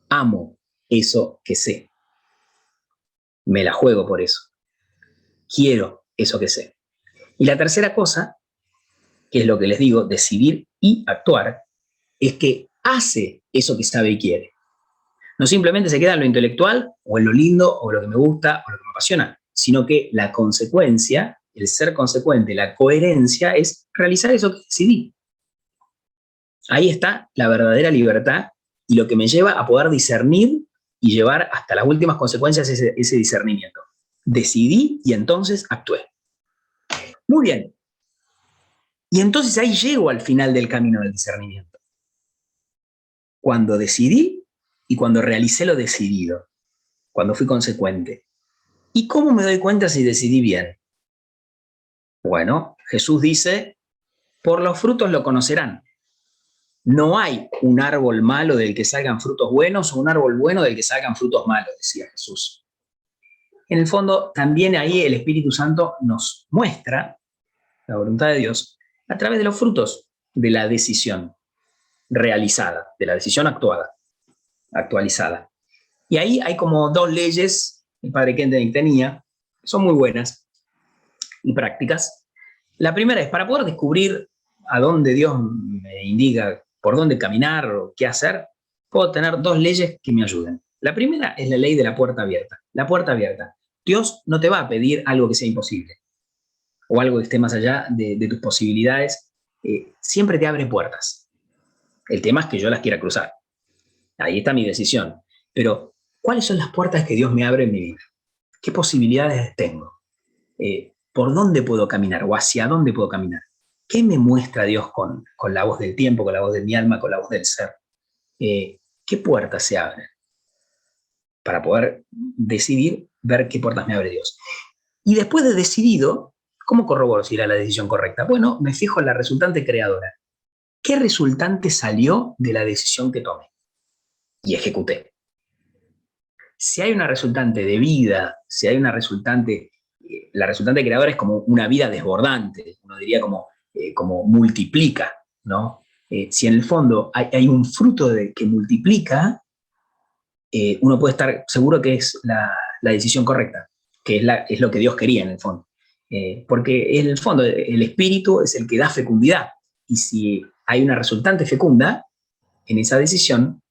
Speaker 1: Amo eso que sé. Me la juego por eso. Quiero eso que sé. Y la tercera cosa, que es lo que les digo, decidir y actuar, es que hace eso que sabe y quiere. No simplemente se queda en lo intelectual, o en lo lindo, o lo que me gusta, o lo que me apasiona, sino que la consecuencia, el ser consecuente, la coherencia, es realizar eso que decidí. Ahí está la verdadera libertad y lo que me lleva a poder discernir y llevar hasta las últimas consecuencias ese discernimiento. Decidí y entonces actué. Muy bien. Y entonces ahí llego al final del camino del discernimiento. Cuando decidí y cuando realicé lo decidido. Cuando fui consecuente. ¿Y cómo me doy cuenta si decidí bien? Bueno, Jesús dice, por los frutos lo conocerán. No hay un árbol malo del que salgan frutos buenos o un árbol bueno del que salgan frutos malos, decía Jesús. En el fondo, también ahí el Espíritu Santo nos muestra la voluntad de Dios a través de los frutos de la decisión realizada, de la decisión actualizada. Y ahí hay como dos leyes, el padre Kentenich tenía, que son muy buenas y prácticas. La primera es, para poder descubrir a dónde Dios me indica por dónde caminar o qué hacer, puedo tener dos leyes que me ayuden. La primera es la ley de la puerta abierta. La puerta abierta. Dios no te va a pedir algo que sea imposible o algo que esté más allá de tus posibilidades. Siempre te abre puertas. El tema es que yo las quiera cruzar. Ahí está mi decisión. Pero, ¿cuáles son las puertas que Dios me abre en mi vida? ¿Qué posibilidades tengo? ¿Por dónde puedo caminar o hacia dónde puedo caminar? ¿Qué me muestra Dios con la voz del tiempo, con la voz de mi alma, con la voz del ser? ¿Qué puertas se abren? para poder decidir, ver qué puertas me abre Dios. Y después de decidido, ¿cómo corroboro si era la decisión correcta? Bueno, me fijo en la resultante creadora. ¿Qué resultante salió de la decisión que tomé? Y ejecuté. Si hay una resultante de vida, si hay una resultante, la resultante creadora es como una vida desbordante, uno diría como multiplica, ¿no? Si en el fondo hay un fruto que multiplica, uno puede estar seguro que es la decisión correcta, que es lo que Dios quería en el fondo. Porque en el fondo el espíritu es el que da fecundidad, y si hay una resultante fecunda en esa decisión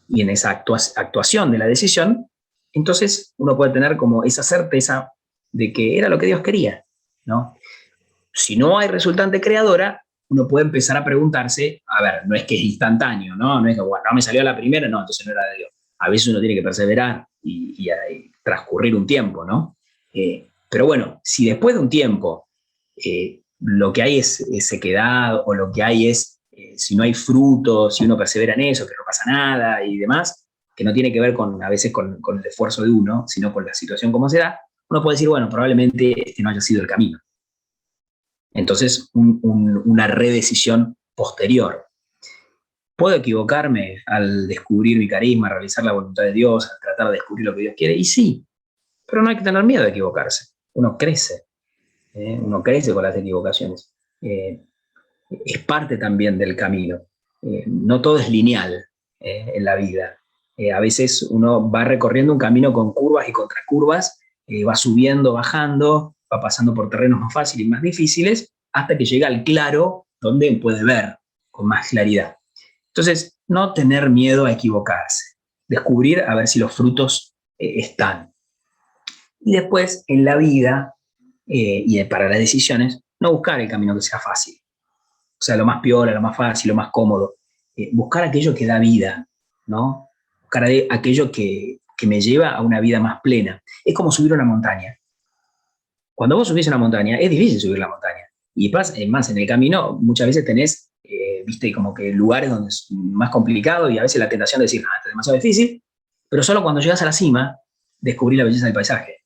Speaker 1: y en esa actuación de la decisión, entonces uno puede tener como esa certeza de que era lo que Dios quería, ¿no? Si no hay resultante creadora, uno puede empezar a preguntarse, a ver, no es que es instantáneo, ¿no? No es que, bueno, no me salió a la primera, no, entonces no era de Dios. A veces uno tiene que perseverar y transcurrir un tiempo, ¿no? Pero bueno, si después de un tiempo lo que hay es sequedad, o lo que hay es, si no hay fruto, si uno persevera en eso, que no pasa nada y demás, que no tiene que ver a veces con el esfuerzo de uno, sino con la situación como se da, uno puede decir, bueno, probablemente este no haya sido el camino. Entonces, una redecisión posterior. ¿Puedo equivocarme al descubrir mi carisma, a realizar la voluntad de Dios, a tratar de descubrir lo que Dios quiere? Y sí, pero no hay que tener miedo de equivocarse. Uno crece con las equivocaciones. Es parte también del camino. No todo es lineal en la vida. A veces uno va recorriendo un camino con curvas y contracurvas, va subiendo, bajando, va pasando por terrenos más fáciles y más difíciles, hasta que llega al claro, donde puede ver con más claridad. Entonces, no tener miedo a equivocarse, descubrir a ver si los frutos están. Y después, en la vida y para las decisiones, no buscar el camino que sea fácil. O sea, lo más piola, lo más fácil, lo más cómodo. Buscar aquello que da vida, ¿no? Buscar aquello que me lleva a una vida más plena. Es como subir una montaña. Cuando vos subís una montaña, es difícil subir la montaña. Y más, en el camino muchas veces tenés, viste, como que lugares donde es más complicado, y a veces la tentación de decir, esto es demasiado difícil, pero solo cuando llegas a la cima, descubrís la belleza del paisaje.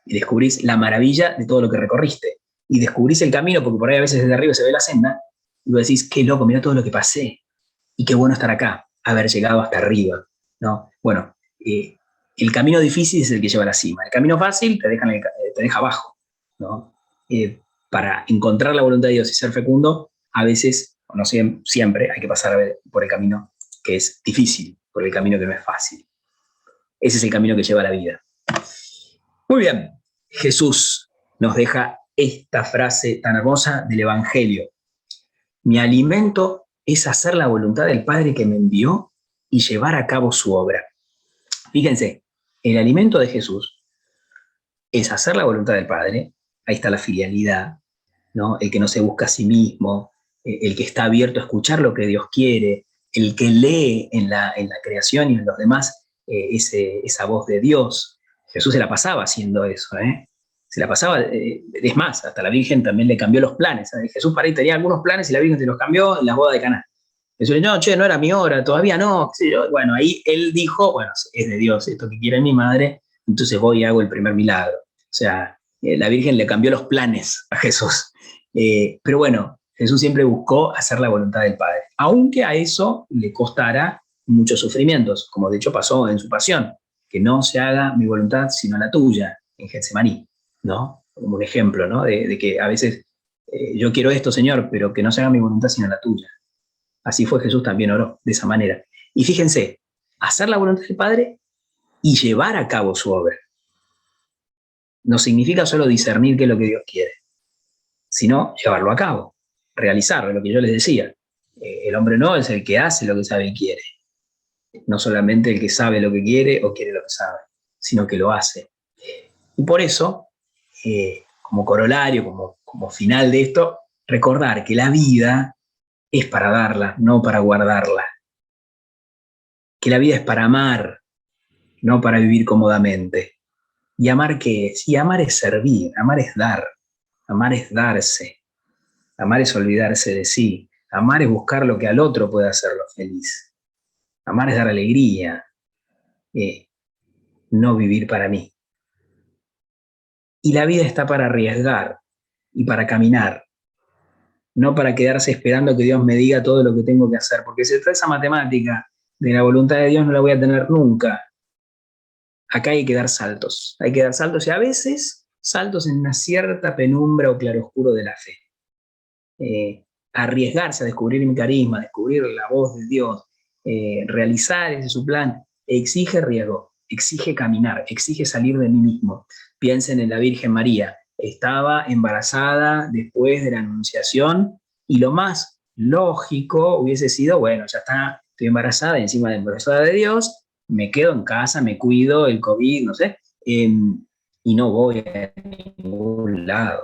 Speaker 1: Y descubrís la maravilla de todo lo que recorriste. Y descubrís el camino, porque por ahí a veces desde arriba se ve la senda, y vos decís, qué loco, mira todo lo que pasé, y qué bueno estar acá, haber llegado hasta arriba, ¿no? Bueno, el camino difícil es el que lleva a la cima. El camino fácil te deja abajo, ¿no? Para encontrar la voluntad de Dios y ser fecundo, a veces, o no siempre, hay que pasar por el camino que es difícil, por el camino que no es fácil. Ese es el camino que lleva a la vida. Muy bien, Jesús nos deja esta frase tan hermosa del Evangelio. Mi alimento es hacer la voluntad del Padre que me envió y llevar a cabo su obra. Fíjense, el alimento de Jesús es hacer la voluntad del Padre. Ahí está la filialidad, ¿no? El que no se busca a sí mismo, el que está abierto a escuchar lo que Dios quiere, el que lee en la creación y en los demás esa voz de Dios. Jesús se la pasaba haciendo eso, Se la pasaba, es más, hasta la Virgen también le cambió los planes. Jesús para ahí tenía algunos planes y la Virgen se los cambió en las bodas de Caná. Jesús le dijo, no era mi hora, todavía no. Bueno, ahí él dijo, bueno, es de Dios esto que quiere mi madre, entonces voy y hago el primer milagro. O sea, la Virgen le cambió los planes a Jesús. Pero bueno, Jesús siempre buscó hacer la voluntad del Padre, aunque a eso le costara muchos sufrimientos, como de hecho pasó en su pasión, que no se haga mi voluntad sino la tuya, en Getsemaní, ¿no? Como un ejemplo, ¿no? De que a veces yo quiero esto, Señor, pero que no se haga mi voluntad sino la tuya. Así fue Jesús, también oró de esa manera. Y fíjense, hacer la voluntad del Padre y llevar a cabo su obra. No significa solo discernir qué es lo que Dios quiere, sino llevarlo a cabo, realizarlo, lo que yo les decía. El hombre no es el que hace lo que sabe y quiere. No solamente el que sabe lo que quiere o quiere lo que sabe, sino que lo hace. Y por eso, como corolario, como final de esto, recordar que la vida es para darla, no para guardarla. Que la vida es para amar, no para vivir cómodamente. ¿Y amar qué es? Y amar es servir, amar es dar, amar es darse, amar es olvidarse de sí, amar es buscar lo que al otro puede hacerlo feliz, amar es dar alegría. no vivir para mí. Y la vida está para arriesgar y para caminar, no para quedarse esperando que Dios me diga todo lo que tengo que hacer, porque si está esa matemática de la voluntad de Dios no la voy a tener nunca. Acá hay que dar saltos y a veces saltos en una cierta penumbra o claroscuro de la fe. Arriesgarse a descubrir mi carisma, descubrir la voz de Dios, realizar ese su plan, exige riesgo, exige caminar, exige salir de mí mismo. Piensen en la Virgen María, estaba embarazada después de la Anunciación y lo más lógico hubiese sido, bueno, ya está, estoy embarazada y encima de embarazada de Dios, me quedo en casa, me cuido, el COVID, no sé, y no voy a ningún lado.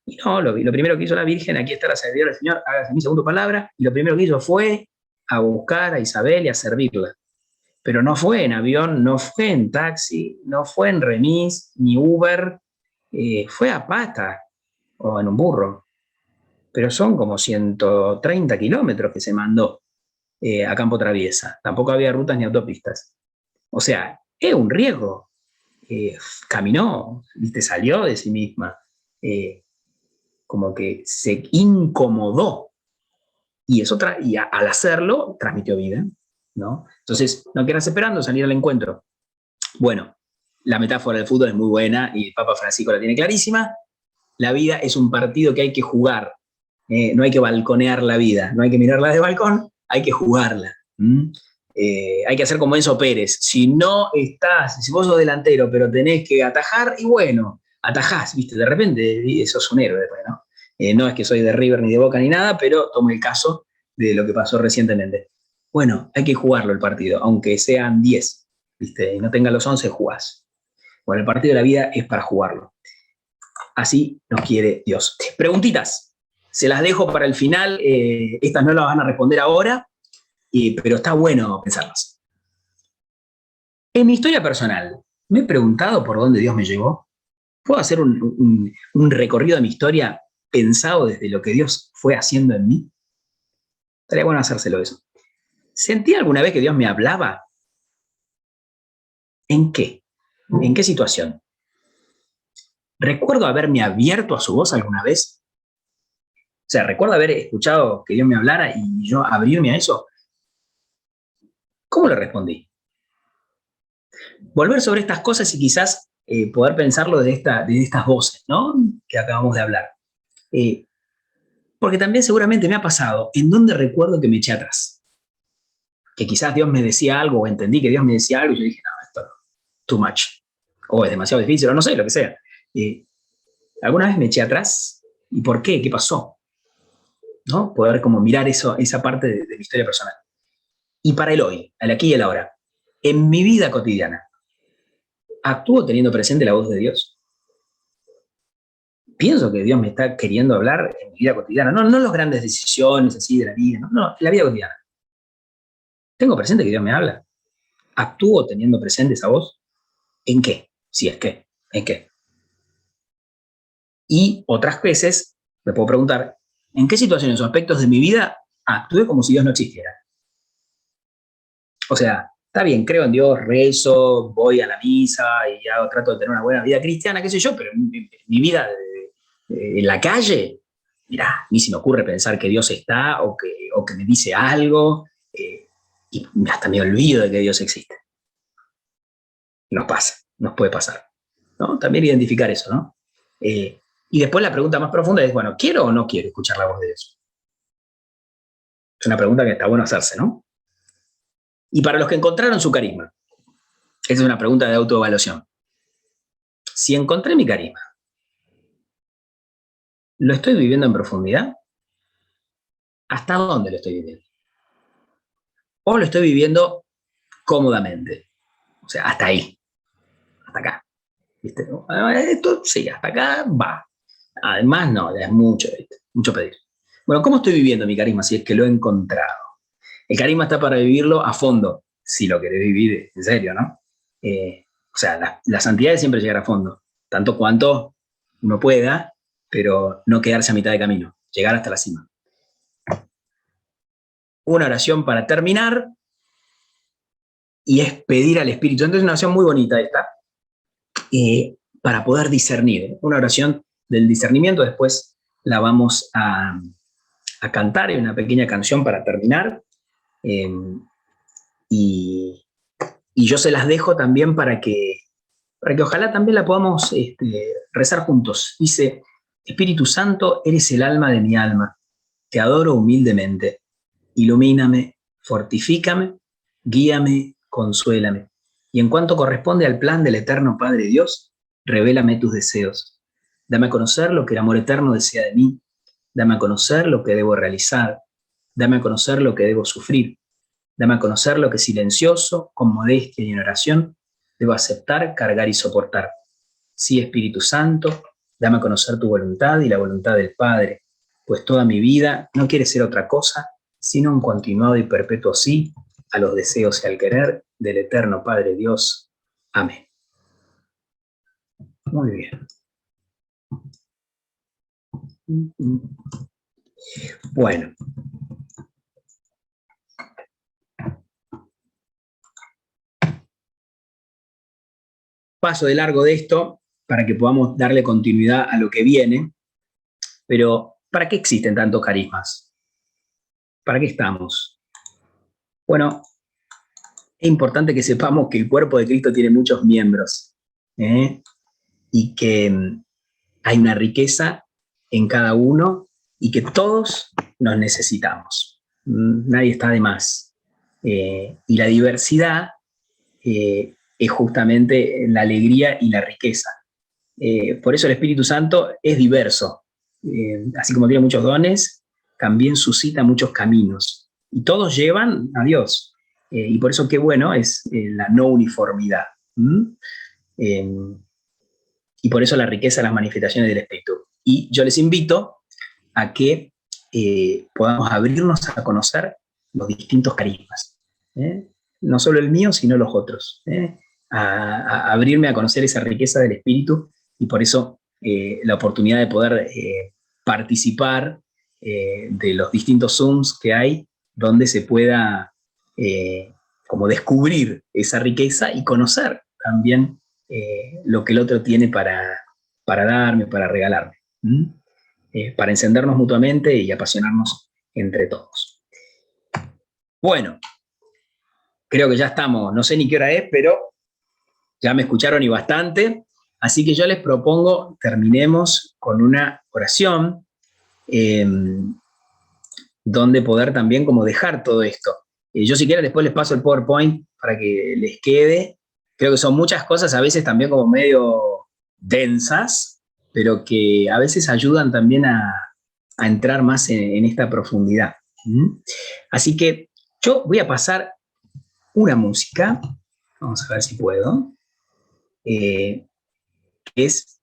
Speaker 1: Y no, lo primero que hizo la Virgen, aquí está la sabiduría del Señor, hágase mi segunda palabra, y lo primero que hizo fue a buscar a Isabel y a servirla. Pero no fue en avión, no fue en taxi, no fue en remis, ni Uber, fue a pata o en un burro. Pero son como 130 kilómetros que se mandó a campo traviesa. Tampoco había rutas ni autopistas. O sea, es un riesgo. Caminó, ¿viste? Salió de sí misma. Como que se incomodó y eso al hacerlo transmitió vida, ¿no? Entonces, no quedas esperando salir al encuentro. Bueno, la metáfora del fútbol es muy buena y el Papa Francisco la tiene clarísima. La vida es un partido que hay que jugar, no hay que balconear la vida, no hay que mirarla de balcón, hay que jugarla. Hay que hacer como Enzo Pérez. Si no estás, si vos sos delantero, pero tenés que atajar, y bueno, atajás, ¿viste? De repente sos un héroe, ¿no? No es que soy de River ni de Boca ni nada, pero tomo el caso de lo que pasó recientemente. Bueno, hay que jugarlo el partido, aunque sean 10, ¿viste? Y no tenga los 11, jugás. Bueno, el partido de la vida es para jugarlo. Así nos quiere Dios. Preguntitas, se las dejo para el final. Estas no las van a responder ahora, pero está bueno pensarlas. En mi historia personal, me he preguntado por dónde Dios me llevó. ¿Puedo hacer un recorrido de mi historia pensado desde lo que Dios fue haciendo en mí? Estaría bueno hacérselo eso. ¿Sentí alguna vez que Dios me hablaba? ¿En qué? ¿En qué situación? ¿Recuerdo haberme abierto a su voz alguna vez? O sea, ¿recuerdo haber escuchado que Dios me hablara y yo abrirme a eso? ¿Cómo le respondí? Volver sobre estas cosas y quizás poder pensarlo desde estas voces, ¿no? Que acabamos de hablar. Porque también seguramente me ha pasado en donde recuerdo que me eché atrás. Que quizás Dios me decía algo o entendí que Dios me decía algo y yo dije, no, esto no, too much. O es demasiado difícil o no sé, lo que sea. ¿Alguna vez me eché atrás? ¿Y por qué? ¿Qué pasó? ¿No? Poder como mirar esa parte de mi historia personal. Y para el hoy, al aquí y el ahora, en mi vida cotidiana, ¿actúo teniendo presente la voz de Dios? Pienso que Dios me está queriendo hablar en mi vida cotidiana, no las grandes decisiones así de la vida, no, la vida cotidiana. ¿Tengo presente que Dios me habla? ¿Actúo teniendo presente esa voz? ¿En qué? Si es que, ¿en qué? Y otras veces me puedo preguntar, ¿en qué situaciones o aspectos de mi vida actué como si Dios no existiera? O sea, está bien, creo en Dios, rezo, voy a la misa y ya trato de tener una buena vida cristiana, qué sé yo, pero mi vida en la calle, mirá, a mí se me ocurre pensar que Dios está o que me dice algo y hasta me olvido de que Dios existe. Nos pasa, nos puede pasar, ¿no? También identificar eso, ¿no? Y después la pregunta más profunda es, bueno, ¿quiero o no quiero escuchar la voz de Dios? Es una pregunta que está bueno hacerse, ¿no? Y para los que encontraron su carisma, esa es una pregunta de autoevaluación. Si encontré mi carisma, ¿lo estoy viviendo en profundidad? ¿Hasta dónde lo estoy viviendo? ¿O lo estoy viviendo cómodamente? O sea, hasta ahí, hasta acá. ¿Viste? Esto sí, hasta acá va. Además, no, ya es mucho, ¿viste? Mucho pedir. Bueno, ¿cómo estoy viviendo mi carisma si es que lo he encontrado? El carisma está para vivirlo a fondo, si lo querés vivir en serio, ¿no? O sea, la santidad es siempre llegar a fondo, tanto cuanto uno pueda, pero no quedarse a mitad de camino, llegar hasta la cima. Una oración para terminar y es pedir al Espíritu. Entonces es una oración muy bonita esta, para poder discernir. Una oración del discernimiento, después la vamos a cantar, en una pequeña canción para terminar. Y yo se las dejo también para que ojalá también la podamos rezar juntos. Dice: Espíritu Santo, eres el alma de mi alma, te adoro humildemente. Ilumíname, fortifícame, guíame, consuélame. Y en cuanto corresponde al plan del eterno Padre Dios, revélame tus deseos. Dame a conocer lo que el amor eterno desea de mí. Dame a conocer lo que debo realizar. Dame a conocer lo que debo sufrir. Dame a conocer lo que silencioso, con modestia y en oración, debo aceptar, cargar y soportar. Sí, Espíritu Santo, dame a conocer tu voluntad y la voluntad del Padre, pues toda mi vida no quiere ser otra cosa, sino un continuado y perpetuo sí a los deseos y al querer del eterno Padre Dios. Amén. Muy bien. Bueno. Paso de largo de esto para que podamos darle continuidad a lo que viene, pero ¿para qué existen tantos carismas? ¿Para qué estamos? Bueno, es importante que sepamos que el cuerpo de Cristo tiene muchos miembros, y que hay una riqueza en cada uno y que todos nos necesitamos. Nadie está de más. Y la diversidad es justamente la alegría y la riqueza. Por eso el Espíritu Santo es diverso. Así como tiene muchos dones, también suscita muchos caminos. Y todos llevan a Dios. Y por eso qué bueno es la no uniformidad. Y por eso la riqueza de las manifestaciones del Espíritu. Y yo les invito a que podamos abrirnos a conocer los distintos carismas. No solo el mío, sino los otros. A abrirme a conocer esa riqueza del Espíritu, y por eso la oportunidad de poder participar de los distintos Zooms que hay, donde se pueda como descubrir esa riqueza y conocer también lo que el otro tiene para darme, para regalarme, para encendernos mutuamente y apasionarnos entre todos. Bueno, creo que ya estamos, no sé ni qué hora es, pero ya me escucharon y bastante, así que yo les propongo terminemos con una oración donde poder también como dejar todo esto. Yo si quieren después les paso el PowerPoint para que les quede. Creo que son muchas cosas, a veces también como medio densas, pero que a veces ayudan también a entrar más en esta profundidad. Así que yo voy a pasar una música, vamos a ver si puedo, que es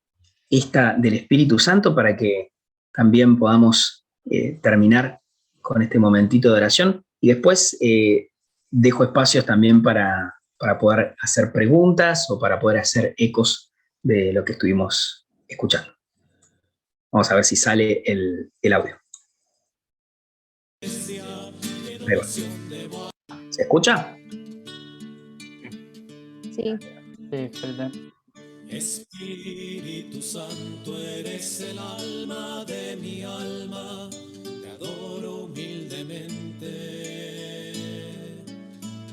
Speaker 1: esta del Espíritu Santo, para que también podamos terminar con este momentito de oración, y después dejo espacios también para poder hacer preguntas o para poder hacer ecos de lo que estuvimos escuchando. Vamos a ver si sale el audio. Ahí va. ¿Se escucha?
Speaker 5: Sí.
Speaker 3: Sí.
Speaker 2: Espíritu Santo, eres el alma de mi alma, te adoro humildemente.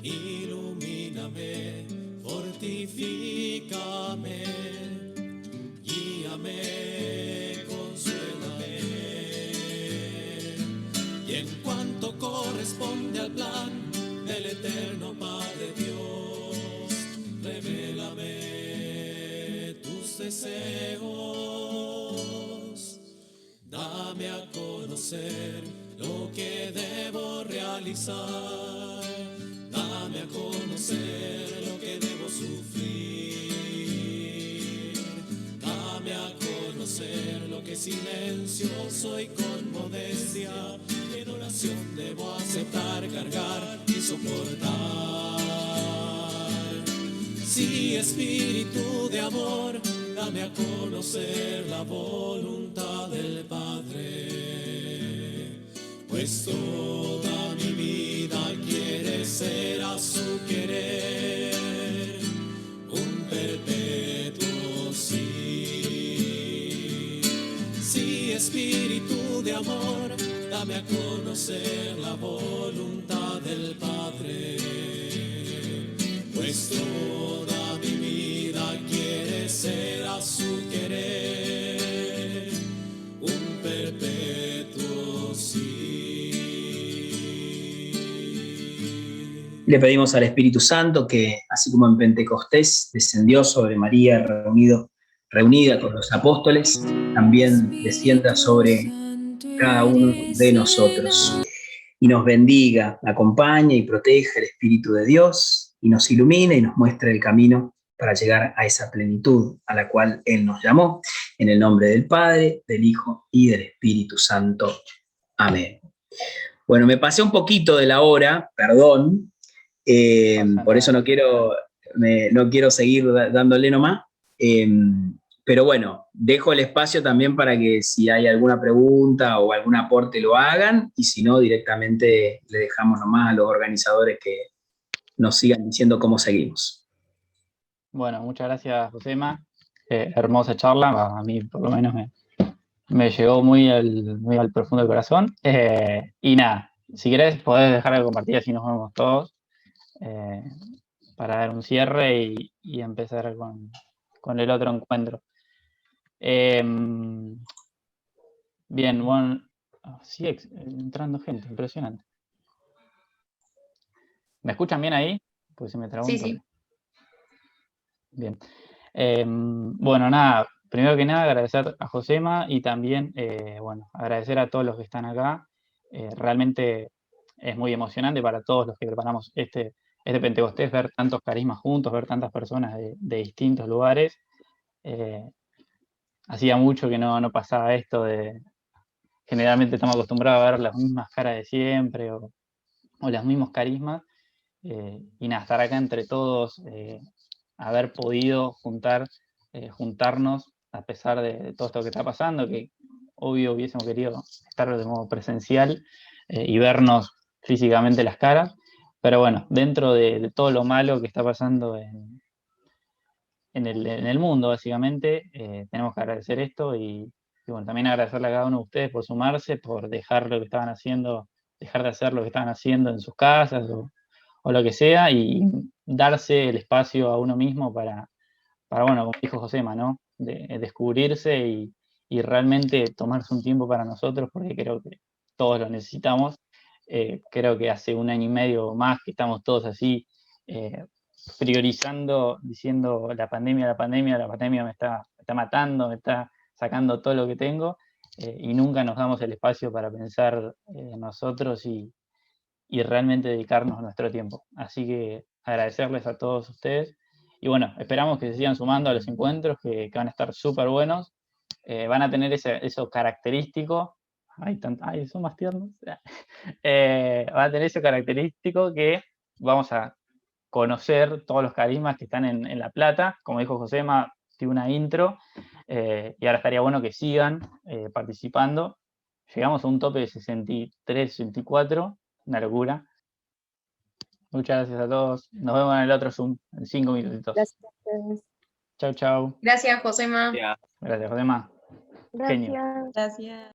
Speaker 2: Ilumíname, fortifícame, guíame, consuélame. Y en cuanto corresponde al plan del eterno Padre Dios, revélame tus deseos. Dame a conocer lo que debo realizar. Dame a conocer lo que debo sufrir. Dame a conocer lo que silencioso y con modestia en oración debo aceptar, cargar y soportar. Sí, Espíritu de amor, dame a conocer la voluntad del Padre, pues toda mi vida quiere ser a su querer. dame a conocer la voluntad del Padre, pues toda mi vida quiere ser a su querer, un perpetuo sí.
Speaker 1: Le pedimos al Espíritu Santo que, así como en Pentecostés descendió sobre María reunida con los apóstoles, también descienda sobre cada uno de nosotros y nos bendiga, acompañe y proteja el Espíritu de Dios y nos ilumine y nos muestre el camino para llegar a esa plenitud a la cual Él nos llamó. En el nombre del Padre, del Hijo y del Espíritu Santo. Amén. Bueno, me pasé un poquito de la hora, perdón, por eso no quiero seguir dándole nomás. Pero bueno, dejo el espacio también para que si hay alguna pregunta o algún aporte lo hagan, y si no, directamente le dejamos nomás a los organizadores que nos sigan diciendo cómo seguimos.
Speaker 3: Bueno, muchas gracias, Josema. Hermosa charla, a mí por lo menos me llegó muy al profundo del corazón. Y nada, si querés podés dejar de compartir, así nos vemos todos, para dar un cierre y empezar con el otro encuentro. Bien, bueno, sigue entrando gente, impresionante. ¿Me escuchan bien ahí? Pues se me trabó un toque.
Speaker 5: Sí.
Speaker 3: Bien. Bueno, nada, primero que nada agradecer a Josema y también, bueno, agradecer a todos los que están acá. Realmente es muy emocionante para todos los que preparamos este Pentecostés, ver tantos carismas juntos, ver tantas personas de distintos lugares. Hacía mucho que no pasaba esto generalmente estamos acostumbrados a ver las mismas caras de siempre o los mismos carismas, y nada, estar acá entre todos, haber podido juntarnos a pesar de todo esto que está pasando, que obvio hubiésemos querido estar de modo presencial y vernos físicamente las caras, pero bueno, dentro de todo lo malo que está pasando en el mundo, básicamente, tenemos que agradecer esto y bueno, también agradecerle a cada uno de ustedes por sumarse, por dejar lo que estaban haciendo, dejar de hacer lo que estaban haciendo en sus casas o lo que sea, y darse el espacio a uno mismo para bueno, como dijo Josema, ¿no? De descubrirse y realmente tomarse un tiempo para nosotros, porque creo que todos lo necesitamos. Creo que hace 1 año y medio más que estamos todos así, priorizando, diciendo la pandemia me está matando, me está sacando todo lo que tengo, y nunca nos damos el espacio para pensar en nosotros y realmente dedicarnos nuestro tiempo. Así que agradecerles a todos ustedes. Y bueno, esperamos que se sigan sumando a los encuentros, que van a estar súper buenos. Van a tener eso característico. Ay, son más tiernos. Van a tener eso característico que vamos a conocer todos los carismas que están en La Plata. Como dijo Josema, tiene una intro, y ahora estaría bueno que sigan participando. Llegamos a un tope de 63, 64, una locura. Muchas gracias a todos. Nos vemos en el otro Zoom en 5 minutitos.
Speaker 4: Gracias.
Speaker 3: Chau, chau.
Speaker 5: Gracias, Josema.
Speaker 3: Gracias, Josema.
Speaker 4: Gracias.
Speaker 3: Genio.
Speaker 4: Gracias.